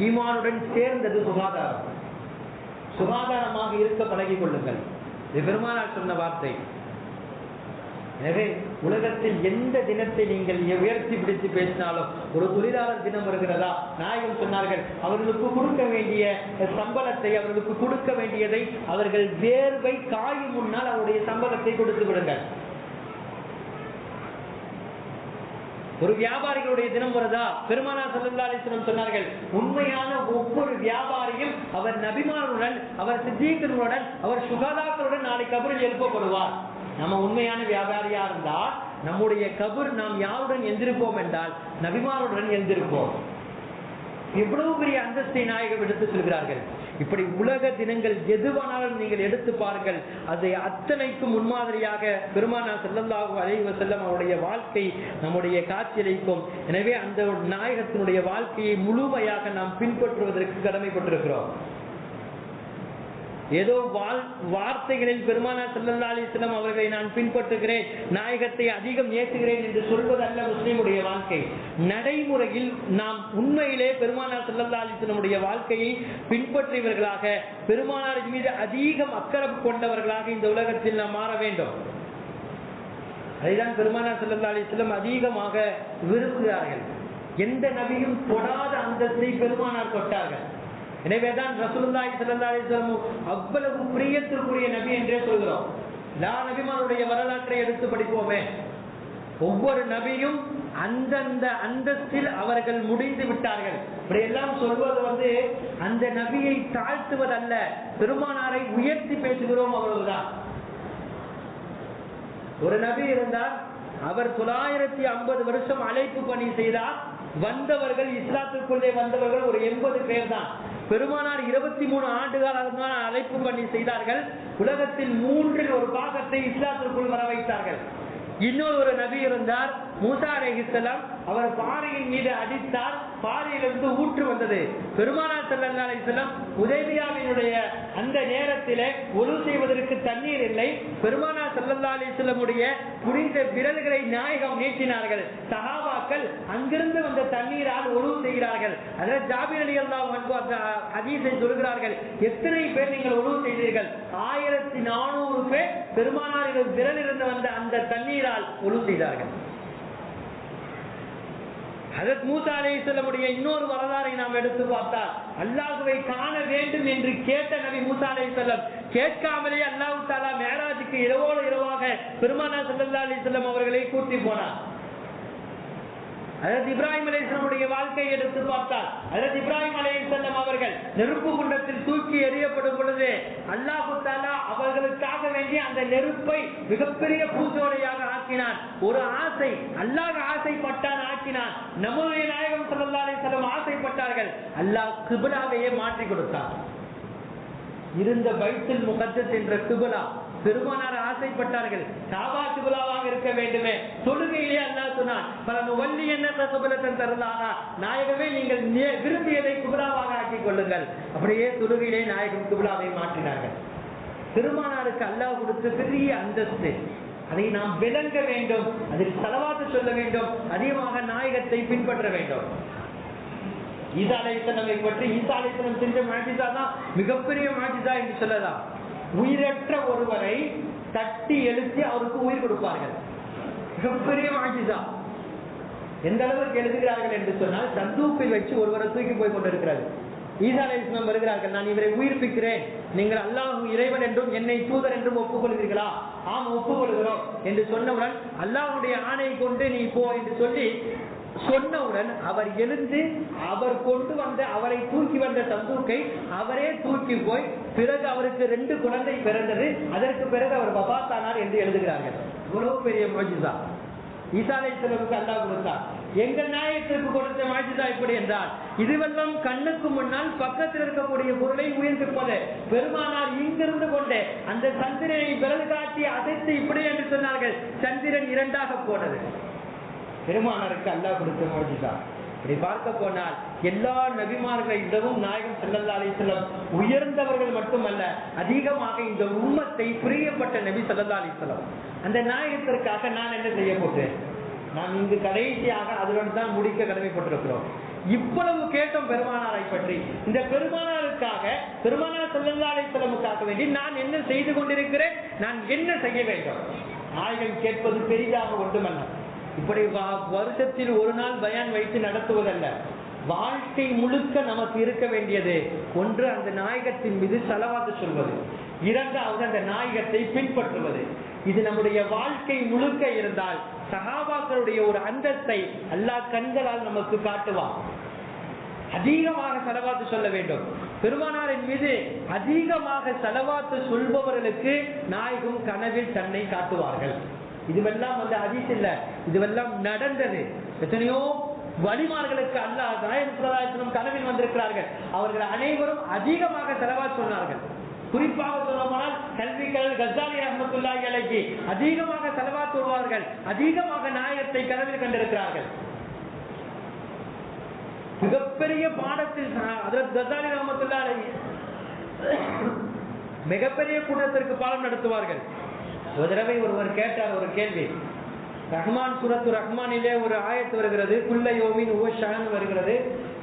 ஈமானுடன் சேர்ந்தது சுகாதாரம். சுகாதாரமாக இருக்க பழகிக் கொள்ளுங்கள். இது பெருமானார் சொன்ன வார்த்தை. எனவே உலகத்தில் எந்த தினத்தை நீங்கள் உயர்த்தி பிடித்து பேசினாலும், ஒரு தொழிலாளர் தினம் வருகிறதா, நாயகம் சொன்னார்கள் அவர்களுக்கு கொடுக்க வேண்டிய சம்பளத்தை, அவர்களுக்கு கொடுக்க வேண்டியதை அவர்கள் வேர்வை காயும் முன்னால் அவருடைய சம்பளத்தை கொடுத்து விடுங்கள். ஒரு வியாபாரிகளுடைய தினம் வருதா, பெருமானார் ஸல்லல்லாஹு அலைஹி வஸல்லம் சொன்னார்கள், உண்மையான ஒவ்வொரு வியாபாரியும் அவர் நபிமாருடன், அவர் சித்தீகர்களுடன், அவர் சுகதாக்களுடன் நாளை கபரில் எழுப்பப்படுவார். நம்ம உண்மையான வியாபாரியா இருந்தால் நம்முடைய கபர் நாம் யாருடன் எந்திருப்போம் என்றால் நபிமாருடன் எந்திருப்போம். எவ்வளவு பெரிய அந்தஸ்தை நாயகம் எடுத்து சொல்கிறார்கள். இப்படி உலக தினங்கள் எதுவானாலும் நீங்கள் எடுத்து பாருங்கள், அதை அத்தனைக்கும் முன்மாதிரியாக பெருமானார் ஸல்லல்லாஹு அலைஹி வஸல்லம் அவருடைய வாழ்க்கை நம்முடைய காட்சியளிக்கும். எனவே அந்த நாயகத்தினுடைய வாழ்க்கையை முழுமையாக நாம் பின்பற்றுவதற்கு கடமைப்பட்டிருக்கிறோம். ஏதோ வார்த்தைகளில் பெருமானார் ஸல்லல்லாஹு அலைஹி வஸல்லம் அவர்களை நான் பின்பற்றுகிறேன், நாயகத்தை அதிகம் ஏற்றுகிறேன் என்று சொல்வதல்ல முஸ்லிமுடைய வாழ்க்கை. நடைமுறையில் நாம் உண்மையிலே பெருமானார் ஸல்லல்லாஹு அலைஹி வஸல்லம் வாழ்க்கையை பின்பற்றியவர்களாக, பெருமானார் மீது அதிகம் அக்கறை கொண்டவர்களாக இந்த உலகத்தில் நாம் மாற வேண்டும். அதைதான் பெருமானார் ஸல்லல்லாஹு அலைஹி வஸல்லம் அதிகமாக விரும்புகிறார்கள். எந்த நபியும் தொடாத அந்தஸ்தை பெருமானார் தொட்டார்கள். எனவேதான் ரசூலுல்லாஹி ஸல்லல்லாஹு அலைஹி வஸல்லம் அவ்வளவு பிரியத்திற்குரிய நபி என்றே சொல்கிறோம். எல்லா நபிமாருடைய வரலாற்றை எடுத்து படிப்போமே, ஒவ்வொரு நபியும் அந்தந்த அந்தஸ்தில் அவர்கள் முடிந்து விட்டார்கள். இப்படி எல்லாம் சொல்வது அந்த நபியை தாழ்த்துவதல்ல, பெருமானாரை உயர்த்தி பேசுகிறோம், அவ்வளவுதான். ஒரு நபி இருந்தார், அவர் 950 வருஷம் அழைப்பு பணி செய்தார். வந்தவர்கள், இஸ்லாத்திற்குள்ளே வந்தவர்கள் ஒரு 80 பேர் தான். பெருமானார் 23 ஆண்டுகால அழைப்பு பணி செய்தார்கள். உலகத்தில் 3 ஒரு பாகத்தை இஸ்லாத்திற்குள் வர வைத்தார்கள். இன்னொரு நபி இருந்தார், மூசா அலைஹிஸ்ஸலாம். அவர் பாறையின் மீது அடித்தார், பாறையிலிருந்து ஊற்று வந்தது. பெருமானார் ஸல்லல்லாஹு அலைஹி வஸல்லம் ஹுதைபியாவினுடைய அந்த நேரத்திலே ஒழு செய்வதற்கு தண்ணீர் இல்லை. பெருமானார் ஸல்லல்லாஹு அலைஹி வஸல்லமுடைய புனித விரல்களை நாயகம் நீட்டினார்கள். சஹாபாக்கள் அங்கிருந்து வந்த தண்ணீரால் ஒழு செய்கிறார்கள். அதில் ஜாபிர் ரலியல்லாஹு அன்ஹு ஹதீஸை சொல்கிறார்கள், எத்தனை பேர் நீங்கள் ஒழு செய்தீர்கள்? 1400 பேர் பெருமானார் விரலிலிருந்து வந்த அந்த தண்ணீரால் ஒழு செய்தார்கள். ஹஜ்ரத் மூசா அலைஹிஸ்ஸலாமுடைய இன்னொரு வரலாறை நாம் எடுத்து பார்த்தால், அல்லாஹ்வை காண வேண்டும் என்று கேட்ட நபி மூசா அலைஹிஸ்ஸலாம் கேட்காமலே அல்லாஹ் தஆலா மேராஜுக்கு இரவோடு இரவாக பெருமானார் ஸல்லல்லாஹு அலைஹி வஸல்லம் அவர்களை கூட்டி போனார். ஹஜ்ரத் இப்ராஹிம் அலைஹிஸ்ஸலாமுடைய வாழ்க்கையை எடுத்து பார்த்தால், ஹஜ்ரத் இப்ராஹிம் அலைஹிஸ்ஸலாம் அவர்கள் நெருப்பு குண்டத்தில் தூக்கி எறியப்படும் பொழுது அல்லாஹ் தஆலா அவர்களுக்காக வேண்டி அந்த நெருப்பை மிகப்பெரிய பூஜோடையாக ஆக்கினான். ஒரு ஆசை, அல்லாஹ் ஆசைப்பட்டான், ஆக்கினான். நம்முடைய நாயகம் ஸல்லல்லாஹு அலைஹி வஸல்லம் ஆசைப்பட்டார்கள், அல்லாஹ் கிப்லாவையே மாற்றி கொடுத்தார். இருந்த பைத்துல் முகத்தஸ் என்ற கிப்லா பெருமானார் ஆசைப்பட்டார்கள் காபா கிப்லாவாக இருக்க வேண்டுமே. தொழுகையிலே அல்லாஹ் சொன்னான், பல வள்ளி என்ன கசபலத்தன் தருளானா, நாயகமே நீங்கள் விரும்பியதை கிப்லாவாக ஆக்கிக் கொள்ளுங்கள். அப்படியே தொழுகையிலே நாயகம் கிப்லாவை மாற்றினார்கள். பெருமானாருக்கு அல்லாஹ் கொடுத்த பெரிய அந்தஸ்து, அதை நாம் விளங்க வேண்டும், அதில் ஸலவாத் சொல்ல வேண்டும், அதிகமாக நாயகத்தை பின்பற்ற வேண்டும். ஈசா அலைஹிஸ்ஸலாமை பற்றி ஈசா அலைஹிஸ்ஸலாம் செஞ்ச முஅஜிஸா தான் மிகப்பெரிய முஅஜிஸா என்று சொல்லலாம். உயிரற்ற ஒருவரை தட்டி எழுத்தி அவருக்கு உயிர் கொடுப்பார்கள், மிகப்பெரிய முஅஜிஸா. எந்த அளவுக்கு எழுதுகிறார்கள் என்று சொன்னால், சந்தூக்கில் வச்சு ஒருவரை தூக்கி போய் கொண்டிருக்கிறார்கள். ஈசா அலைஹிஸ்ஸலாம் வருகிறார்கள், நான் இவரை உயிர்ப்பிக்கிறேன், நீங்கள் அல்லாஹ் இறைவன் என்றும் என்னை தூதர் என்றும் ஒப்புக்கொள்கிறீர்களா? ஆம் ஒப்புக்கொள்கிறோம் என்று சொன்னவுடன், அல்லாஹ்வுடைய ஆணையை கொண்டு நீ போ என்று சொல்லி சொன்னவுடன் அவர் எழுந்து அவர் கொண்டு வந்த அவரை தூக்கி வந்த சந்தூக்கை அவரே தூக்கி போய், பிறகு அவருக்கு 2 குழந்தை பிறந்தது, அதற்கு பிறகு அவர் வஃபாத்தானார் என்று எழுதுகிறார்கள். இவ்வளவு பெரிய முஅஜிஸா ஈசா அலைஹிஸ்ஸலாமுக்கு அல்லாஹ் கொடுத்தார். எங்கள் நாயகத்திற்கு கொடுத்த முஅஜிஸா எப்படி என்றால், இதுவெல்லாம் கண்ணுக்கு முன்னால் பக்கத்தில் இருக்கக்கூடிய பொருளை உயிர்ப்பிப்பது. பெருமானார் இங்கிருந்து கொண்டு அந்த சந்திரனை விரல் காட்டி அசைத்து இப்படி என்று சொன்னார்கள், சந்திரன் 2ஆக போனது. பெருமானாருக்கு அல்லாஹ் கொடுத்த முஅஜிஸா. இப்படி பார்க்க போனால் எல்லா நபிமார்களை விடவும் நாயகம் ஸல்லல்லாஹு அலைஹி வஸல்லம் உயர்ந்தவர்கள் மட்டுமல்ல, அதிகமாக இந்த உம்மத்தை பிரியப்பட்ட நபி ஸல்லல்லாஹு அலைஹி வஸல்லம். அந்த நாயகத்திற்காக நான் என்ன செய்ய போகிறேன்? நாம் இங்கு கடைசியாக அதுடன் தான் முடிக்க கடமைப்பட்டிருக்கிறோம். இவ்வளவு கேட்டோம் பெருமானாரை பற்றி. இந்த பெருமானாருக்காக, பெருமானார் ஸல்லல்லாஹு அலைஹி வஸல்லமுக்காக வேண்டி நான் என்ன செய்து கொண்டிருக்கிறேன், நான் என்ன செய்ய வேண்டும்? நாயகம் கேட்பது பெரிதாக ஒன்றுமல்ல, இப்படி வருஷத்தில் ஒரு நாள் பயான் வைத்து நடத்துவதல்ல. வாழ்க்கை முழுக்க நமக்கு இருக்க வேண்டியது ஒன்று, அந்த நாயகத்தின் மீது ஸலவாத் சொல்வது, இரண்டாவது அந்த நாயகத்தை பின்பற்றுவது. இது நம்முடைய வாழ்க்கை முழுக்க இருந்தால் சஹாபாக்களுடைய ஒரு அந்தஸ்தை அல்லாஹ் கண்களால் நமக்கு காட்டுவான். அதிகமாக ஸலவாத் சொல்ல வேண்டும். பெருமானாரின் மீது அதிகமாக ஸலவாத் சொல்பவர்களுக்கு நாயகம் கனவில் தன்னை காட்டுவார்கள். இதுவெல்லாம் ஹதீஸ் இல்ல, இதுவெல்லாம் நடந்தது. எத்தனையோ வலிமார்களுக்கு அல்லாஹ் நாயகம் ஸல்லல்லாஹு அலைஹி வஸல்லம் கனவில் வந்திருக்கிறார்கள். அவர்கள் அனைவரும் அதிகமாக ஸலவாத் சொன்னார்கள். குறிப்பாக சொல்லப்போனால் கல்விகள் கஸ்ஸாலி ரஹ்மத்துல்லாஹி அலைஹி அதிகமாக ஸலவாத் சொல்வார்கள், அதிகமாக நாயகத்தை கனவில் கண்டிருக்கிறார்கள். மிகப்பெரிய பாடத்தில் ஹஜ்ரத் கஸ்ஸாலி ரஹ்மத்துல்லாஹி அலைஹி மிகப்பெரிய கூட்டத்திற்கு பாடம் நடத்துவார்கள். ஒரு தடவை ஒருவர் கேட்டார் ஒரு கேள்வி. ரஹ்மான் சூரத்து ரஹ்மானிலே ஒரு ஆயத்து வருகிறது, குல்ல யௌமின் ஹுவ ஷஅன் வருகிறது.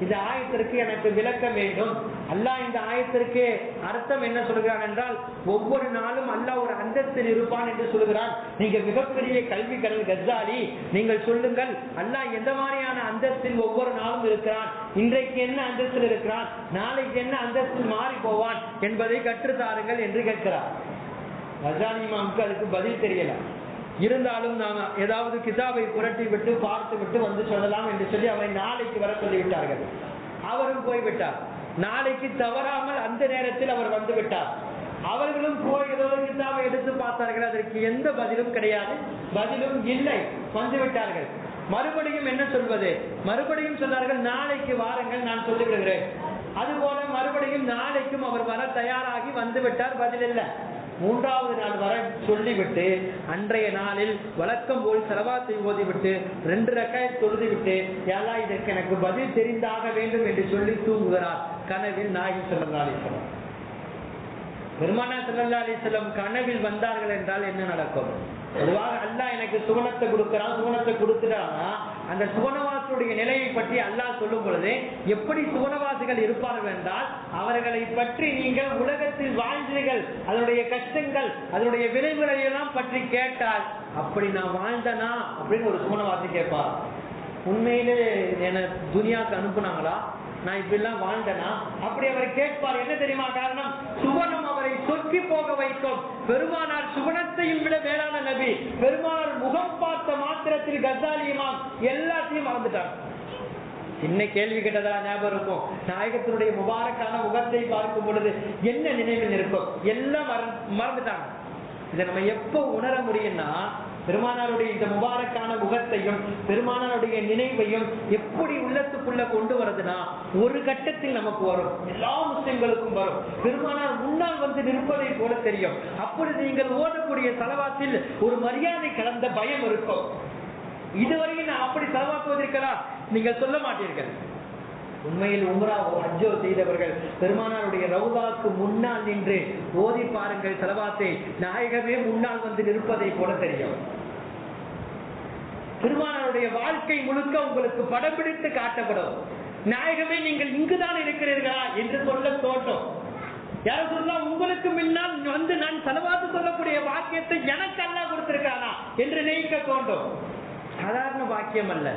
இந்த ஆயத்திற்கு எனக்கு விளக்க வேண்டும். அல்லாஹ் இந்த ஆயத்திற்கு அர்த்தம் என்ன சொல்கிறான் என்றால், ஒவ்வொரு நாளும் அல்லாஹ் ஒரு அந்தஸ்தில் இருப்பான் என்று சொல்கிறான். நீங்க மிகப்பெரிய கல்வி கடல் கஸ்ஸாலி, நீங்கள் சொல்லுங்கள் அல்லாஹ் எந்த மாதிரியான அந்தஸ்தில் ஒவ்வொரு நாளும் இருக்கிறான், இன்றைக்கு என்ன அந்தஸ்தில் இருக்கிறான், நாளைக்கு என்ன அந்தஸ்தில் மாறி போவான் என்பதை கற்றுத்தாருங்கள் என்று கேட்கிறார். கஸ்ஸாலி இமாமுக்கு அதுக்கு பதில் தெரியல. இருந்தாலும் நாம ஏதாவது கிதாபை புரட்டி விட்டு பார்த்து விட்டு வந்து சொல்லலாம் என்று சொல்லி அவரை நாளைக்கு வர சொல்லிவிட்டார்கள். அவரும் போய்விட்டார். நாளைக்கு தவறாமல் அந்த நேரத்தில் அவர் வந்து விட்டார். அவர்களும் போய் ஏதோ கிதாபை எடுத்து பார்த்தார்கள். அதற்கு எந்த பதிலும் கிடையாது, பதிலும் இல்லை, வந்து விட்டார்கள். மறுபடியும் என்ன சொல்வது? மறுபடியும் சொன்னார்கள், நாளைக்கு வாருங்கள், நான் சொல்லிவிடுகிறேன். அதுபோல மறுபடியும் நாளைக்கும் அவர் வர தயாராகி வந்து விட்டார், பதில் இல்லை. 3வது நாள் வர சொல்லிவிட்டு அன்றைய நாளில் வழக்கம் போல் ஸலவாத்தை ஓதிவிட்டு 2 ரக்காயத் தொழுதுவிட்டு, யா இதற்கு எனக்கு பதில் தெரிந்தாக வேண்டும் என்று சொல்லி தூங்குகிறார். கனவில் நாயகம் ஸல்லல்லாஹு அலைஹி வஸல்லம். பெருமானார் ஸல்லல்லாஹு அலைஹி வஸல்லம் கனவில் வந்தார்கள் என்றால் என்ன நடக்கும்? பொதுவாக அல்லாஹ் எனக்கு சுவனத்தை கொடுக்கிறான், சுவனத்தை கொடுத்துட்டானா அந்த சுவனவாசியுடைய நிலையை பற்றி அல்லாஹ் சொல்லும் பொழுது எப்படி சுவனவாசிகள் இருப்பார்கள் என்றால், அவர்களை பற்றி நீங்கள் உலகத்தில் வாழ்ந்தீர்கள், அதனுடைய கஷ்டங்கள் அதனுடைய விளைவுகளை எல்லாம் பற்றி கேட்டால், அப்படி நான் வாழ்ந்தனா அப்படின்னு ஒரு சுவனவாசி கேட்பார். உண்மையிலே என்ன துனியாவுக்கு அனுப்புனாங்களா, நான் இப்படி எல்லாம் வாழ்ந்தனா அப்படி அவர் கேட்பார். என்ன தெரியுமா காரணம்? சுவனம் அவரை சொக்கி போக வைக்கும். பெருமானார் சுவனத்தையும் விட மேலான நபி. பெருமானார் முகம் பார்த்த மாத்திரத்தில் கஸ்ஸாலி இமாம் எல்லாத்தையும் மறந்துட்டார். சின்ன கேள்வி கேட்டதா ஞாபகம் இருக்கும். நாயகத்தினுடைய முபாரக்கான முகத்தை பார்க்கும் பொழுது என்ன நினைவில் இருக்கும்? எல்லாம் மறந்துட்டாங்க. இதை நம்ம எப்ப உணர முடியும்னா, பெருமானாருடைய இந்த முபாரக்கான முகத்தையும் பெருமானாருடைய நினைவையும் எப்படி உள்ளத்துக்குள்ள கொண்டு வரதுன்னா ஒரு கட்டத்தில் நமக்கு வரும், எல்லா முஸ்லிம்களுக்கும் வரும். பெருமானார் முன்னால் வந்து நிற்பதை போல தெரியும். அப்பொழுது நீங்கள் ஓடக்கூடிய ஸலவாத்தில் ஒரு மரியாதை கலந்த பயம் இருக்கும். இதுவரையும் நான் அப்படி ஸலவாத்துவதற்கெல்லாம் நீங்கள் சொல்ல மாட்டீர்கள். உண்மையில் உம்ராவோ ஹஜ்ஜோ செய்தவர்கள் பெருமானாருடைய ரவுதாக்கு முன்னால் நின்று ஓதி பாருங்கள் ஸலவாத்தை. நாயகமே முன்னால் வந்து நிற்பதை போல தெரியும். பெருமானாருடைய வாழ்க்கை முழுக்க உங்களுக்கு படம் பிடித்து காட்டப்படும். நாயகமே நீங்கள் இங்குதான் இருக்கிறீர்களா என்று சொல்ல தோட்டம். யாரும் சொல்லலாம் உங்களுக்கு முன்னால் வந்து நான் ஸலவாத்து சொல்லக்கூடிய வாக்கியத்தை எனக்கு அல்லாஹ் கொடுத்திருக்கானா என்று நினைக்க தோன்றும். சாதாரண வாக்கியம் அல்ல.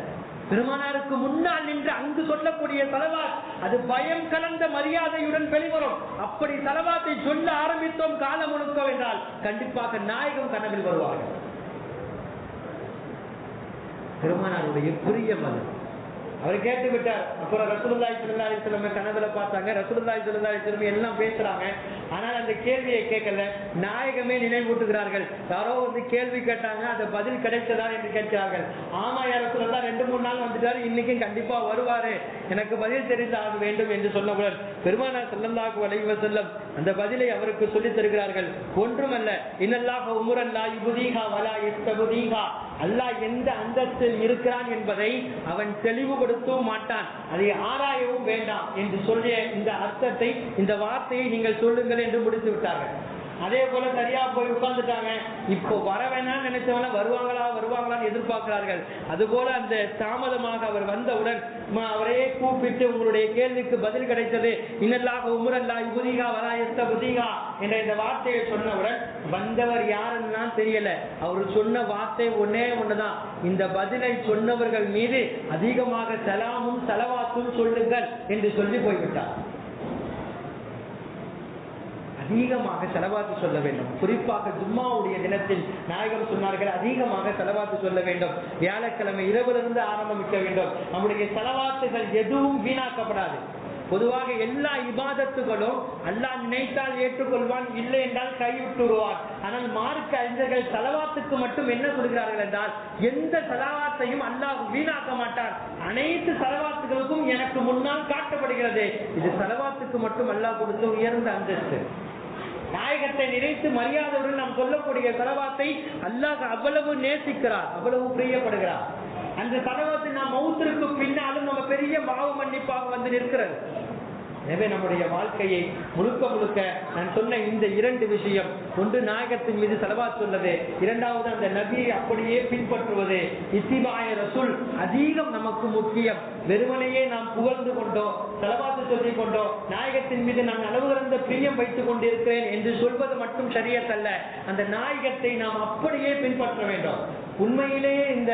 பெருமானாருக்கு முன்னால் நின்று அங்கு சொல்லக்கூடிய ஸலவாத் அது பயம் கலந்த மரியாதையுடன் வெளிவரும். அப்படி ஸலவாத்தை சொல்ல ஆரம்பித்தோம் காலம் முழுக்க என்றால் கண்டிப்பாக நாயகம் கனவில் வருவார்கள். பெருமானாருடைய பிரியம் அது. அவர் கேட்டு விட்டார். அப்புறம் ரசூலுல்லாஹி ஸல்லல்லாஹு அலைஹி வஸல்லம் கனவுல பார்த்தாங்க. ரசூலுல்லாஹி ஸல்லல்லாஹு அலைஹி வஸல்லம் எல்லாம் பேசுறாங்க. ஆனால் அந்த கேள்வியை கேட்கல. நாயகமே நினைவூட்டுகிறார்கள். யாரோ வந்து கேள்வி கேட்டாங்க, அந்த பதில் கிடைத்ததா என்று கேட்கிறார்கள். ஆமா யா ரசூலுல்லாஹ் 2-3 நாள் வந்துட்டாரு, இன்னைக்கும் கண்டிப்பா வருவாரு, எனக்கு பதில் தெரிந்தாக வேண்டும் என்று சொன்னவுடன் பெருமானார் ஸல்லல்லாஹு அலைஹி வஸல்லம் அந்த பதிலை அவருக்கு சொல்லித் தருகிறார்கள். ஒன்றுமல்ல, இன்னல்லாஹ உம்ரல்லா யுபதீஹா வலா யஸ்தபதீஹா, அல்லாஹ் எந்த அந்தஸ்தில் இருக்கிறான் என்பதை அவன் தெளிவுபடுத்தவும் மாட்டான், அதை ஆராயவும் வேண்டாம் என்று சொல்லிய இந்த அர்த்தத்தை, இந்த வார்த்தையை நீங்கள் சொல்லுங்கள் என்று முடித்து விட்டார்கள். அதே போல சரியா போய் உட்கார்ந்துட்டாங்க. இப்போ வர வேணாம்னு நினைச்சவங்க வருவாங்களான்னு எதிர்பார்க்கிறார்கள். அதுபோல அந்த தாமதமாக அவர் வந்தவுடன் அவரே கூப்பிட்டு உங்களுடைய கேள்விக்கு பதில் கிடைத்தது, இன்னல்லாஹ உம்ரல்லா யுபதீஹா வலா யஸ்தபதீஹா என்ற இந்த வார்த்தையை சொன்னவுடன் வந்தவர் யாருன்னா தெரியல. அவர் சொன்ன வார்த்தை ஒன்னே ஒண்ணுதான், இந்த பதிலை சொன்னவர்கள் மீது அதிகமாக சலாமும் ஸலவாத்தும் சொல்லுங்கள் என்று சொல்லி போய்விட்டார். அதிகமாக ஸலவாத்து சொல்ல வேண்டும். குறிப்பாக ஜும்மாவுடைய தினத்தில் நாயகம் சொன்னார்கள், அதிகமாக ஸலவாத்து சொல்ல வேண்டும். வியாழக்கிழமை இரவிலிருந்து ஆரம்பிக்க வேண்டும். நம்முடைய ஸலவாத்துகள் எதுவும் வீணாக்கப்படாது. பொதுவாக எல்லா இபாதத்துகளும் அல்லாஹ் நினைத்தால் ஏற்றுக்கொள்வான், இல்லை என்றால் கைவிட்டுருவார். ஆனால் மார்க்க அறிஞர்கள் ஸலவாத்துக்கு மட்டும் என்ன சொல்கிறார்கள் என்றால், எந்த ஸலவாத்தையும் அல்லாஹ் வீணாக்க மாட்டார். அனைத்து ஸலவாத்துகளுக்கும் எனக்கு முன்னால் காட்டப்படுகிறது. இது ஸலவாத்துக்கு மட்டும் அல்லாஹ் கொடுத்த உயர்ந்த அந்தஸ்து. நாயகத்தை நினைத்து மரியாதையுடன் நாம் சொல்லக்கூடிய ஸலவாத்தை அல்லாஹ் அவ்வளவு நேசிக்கிறார், அவ்வளவு பிரியப்படுகிறார். அந்த ஸலவாத்தை நாம் மௌத்திற்கு பின்னாலும் நம்ம பெரிய பாவ மன்னிப்பாக வந்து நிற்கிறது. எனவே நம்முடைய வாழ்க்கையை முழுக்க முழுக்க நான் சொன்ன இந்த 2 விஷயம், ஒன்று நாயகத்தின் மீது ஸலவாத் சொல்வது, இரண்டாவது அந்த நபியை அப்படியே பின்பற்றுவது. இத்திபாய ரசூல் அதிகம் நமக்கு முக்கியம். வெறுமனையே நாம் புகழ்ந்து கொண்டோ ஸலவாத் சொல்லிக் கொண்டோ நாயகத்தின் மீது நான் அளவு கடந்த பிரியம் வைத்துக் கொண்டிருக்கிறேன் என்று சொல்வது மட்டும் சரியத் அல்ல. அந்த நாயகத்தை நாம் அப்படியே பின்பற்ற வேண்டும். உண்மையிலேயே இந்த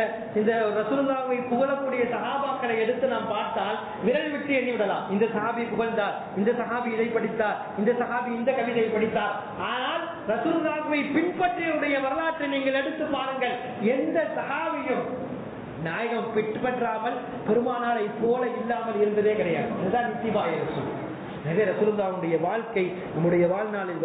ரசூலுல்லாஹ்வை புகழக்கூடிய சஹாபாக்களை எடுத்து நாம் பார்த்தால் விரல் விட்டு எண்ணி விடலாம். இந்த சஹாபி புகழ்ந்தார், இந்த சஹாபி இதை படித்தார், இந்த சஹாபி இந்த கவிதை படித்தார். ஆனால் ரசூலுல்லாஹ்வை பின்பற்றியுடைய வரலாற்றை நீங்கள் எடுத்து பாருங்கள். எந்த சஹாபியும் நாயகம் பின்பற்றாமல் பெருமானாரை போல இல்லாமல் இருந்ததே கிடையாது. இதுதான் இத்திபாய ரசூல். எனவே ரசூலுல்லாஹ்வுடைய வாழ்க்கை நம்முடைய வாழ்நாளில்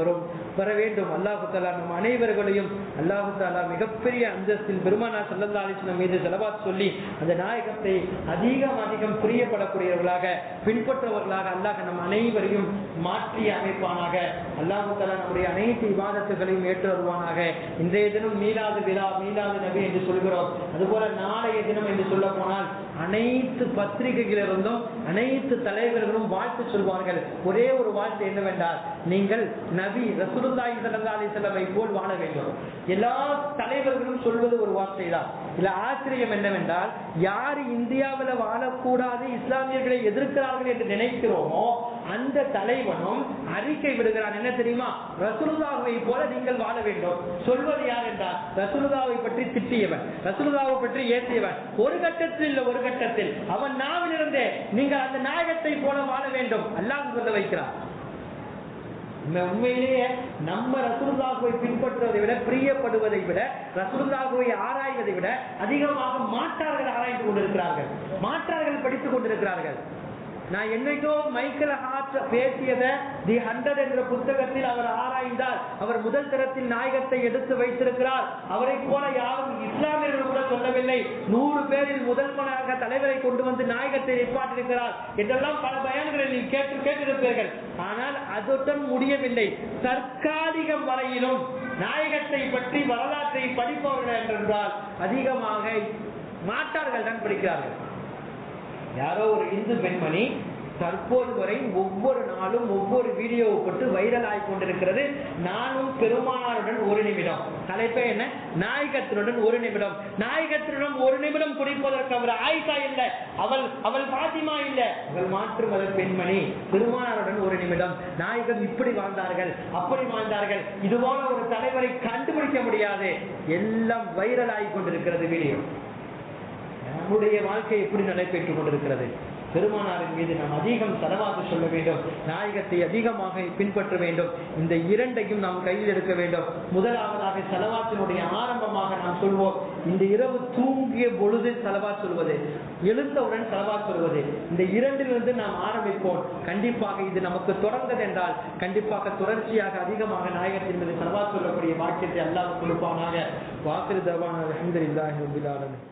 வர வேண்டும். அல்லாஹு தஆலா நம் அனைவர்களையும் அல்லாஹு தஆலா மிகப்பெரிய அந்தஸ்தில் பெருமானார் ஸல்லல்லாஹு அலைஹி வஸல்லம் மீது ஸலவாத் சொல்லி அந்த நாயகத்தை அதிகம் பிரியப்படக்கூடியவர்களாக பின்பற்றவர்களாக அல்லாஹ் நம் அனைவரையும் மாற்றி அமைப்பானாக. அல்லாஹு தஆலா நம்முடைய அனைத்து இபாதத்துகளையும் ஏற்று வருவானாக. இன்றைய தினம் மீலாது விழா, மீலாது நபி என்று சொல்கிறோம். அதுபோல நாளைய தினம் என்று சொல்ல போனால் அனைத்து பத்திரிகைகளிலிருந்தும் அனைத்து தலைவர்களும் வாழ்த்து சொல்வார்கள். ஒரே ஒரு வாழ்த்து என்னவென்றால், நீங்கள் நபி ரசூலுல்லாஹி ஸல்லல்லாஹு அலைஹி வஸல்லம் போல் வாழ வேண்டும். எல்லா தலைவர்களும் சொல்வது ஒரு வார்த்தை தான். இதுல ஆச்சரியம் என்னவென்றால், யார் இந்தியாவில் வாழக்கூடாது, இஸ்லாமியர்களை எதிர்க்கிறார்கள் என்று நினைக்கிறோமோ அந்த தலைவனும் அறிக்கை விடுகிறான். என்ன தெரியுமா? ரசூலுல்லாஹ்வை போல நீங்கள் வாழ வேண்டும். சொல்வது யார் என்றால், ரசூலுல்லாஹ்வை பற்றி திட்டியவன், ரசூலுல்லாஹ்வை பற்றி ஏற்றியவன். ஒரு கட்டத்தில் இல்ல, ஒரு கட்டத்தில் அவன் நாவிலிருந்தே நீங்கள் அந்த நாயகத்தை போல வாழ வேண்டும் அல்லாஹ் சொல்ல வைக்கிறார். உண்மையிலேயே நம்ம ரசூலுல்லாஹ்வை பின்பற்றுவதை விட, பிரியப்படுவதை விட, ரசூலுல்லாஹ்வை ஆராய்வதை விட அதிகமாக மாற்றார்கள் ஆராய்ந்து கொண்டிருக்கிறார்கள், மாற்றார்கள் படித்துக் கொண்டிருக்கிறார்கள். நான் என்னைக்கோ மைக்கேல் ஹார்ட் பேசியதை தி 100 என்ற புத்தகத்தில் அவர் ஆராய்ந்தார். அவர் முதல் தரத்தில் நாயகத்தை எடுத்து வைத்திருக்கிறார். அவரை போல யாரும் இஸ்லாமியர்கள் கூட சொல்லவில்லை. 100 பேரில் முதல் மனாக தலைவரை கொண்டு வந்து நாயகத்தை நிற்பாட்டிருக்கிறார் என்றெல்லாம் பல பயான்களை கேட்டிருப்பீர்கள். ஆனால் அதுடன் முடியவில்லை. தற்காலிகம் வரையிலும் நாயகத்தை பற்றி வரலாற்றை படிப்பவர்கள் என்றால் அதிகமாக மாட்டார்கள் தான் படிக்கிறார்கள். யாரோ ஒரு இந்து பெண்மணி தற்போது வரை ஒவ்வொரு நாளும் ஒவ்வொரு வீடியோவை போட்டு வைரல் ஆகி கொண்டிருக்கிறது. நானும் பெருமானாருடன் ஒரு நிமிடம். தலைப்பே என்ன? நாயகத்தினுடன் ஒரு நிமிடம். நாயகத்தினுடன் ஒரு நிமிடம் குடிப்பதற்கு அவர் ஆயிஷா இல்லை, அவள் பாத்திமா இல்லை, அவள் மாற்று மத பெண்மணி. பெருமானாருடன் ஒரு நிமிடம். நாயகம் இப்படி வாழ்ந்தார்கள், அப்படி வாழ்ந்தார்கள். இதுபோல ஒரு தலைவரை கண்டுபிடிக்க முடியாது. எல்லாம் வைரல் ஆகி கொண்டிருக்கிறது வீடியோ. நம்முடைய வாழ்க்கை எப்படி நடைபெற்றுக் கொண்டிருக்கிறது? பெருமானாரின் மீது நாம் அதிகம் ஸலவாத் சொல்ல வேண்டும். நாயகத்தை அதிகமாக பின்பற்ற வேண்டும். இந்த இரண்டையும் நாம் கையில் எடுக்க வேண்டும். முதலாவதாக ஸலவாத்தினுடைய ஆரம்பமாக நாம் சொல்வோம். இந்த இரவு தூங்கிய பொழுது ஸலவாத் சொல்வது, எழுந்தவுடன் ஸலவாத் சொல்வது, இந்த இரண்டிலிருந்து நாம் ஆரம்பிப்போம். கண்டிப்பாக இது நமக்கு தொடர்ந்தது என்றால் கண்டிப்பாக தொடர்ச்சியாக அதிகமாக நாயகத்தின் மீது ஸலவாத் சொல்லக்கூடிய வாக்கியத்தை அல்லாஹ் கொடுப்பானாக. வாக்கிரு தவானா அல்ஹம்துலில்லாஹி ரப்பில் ஆலமீன்.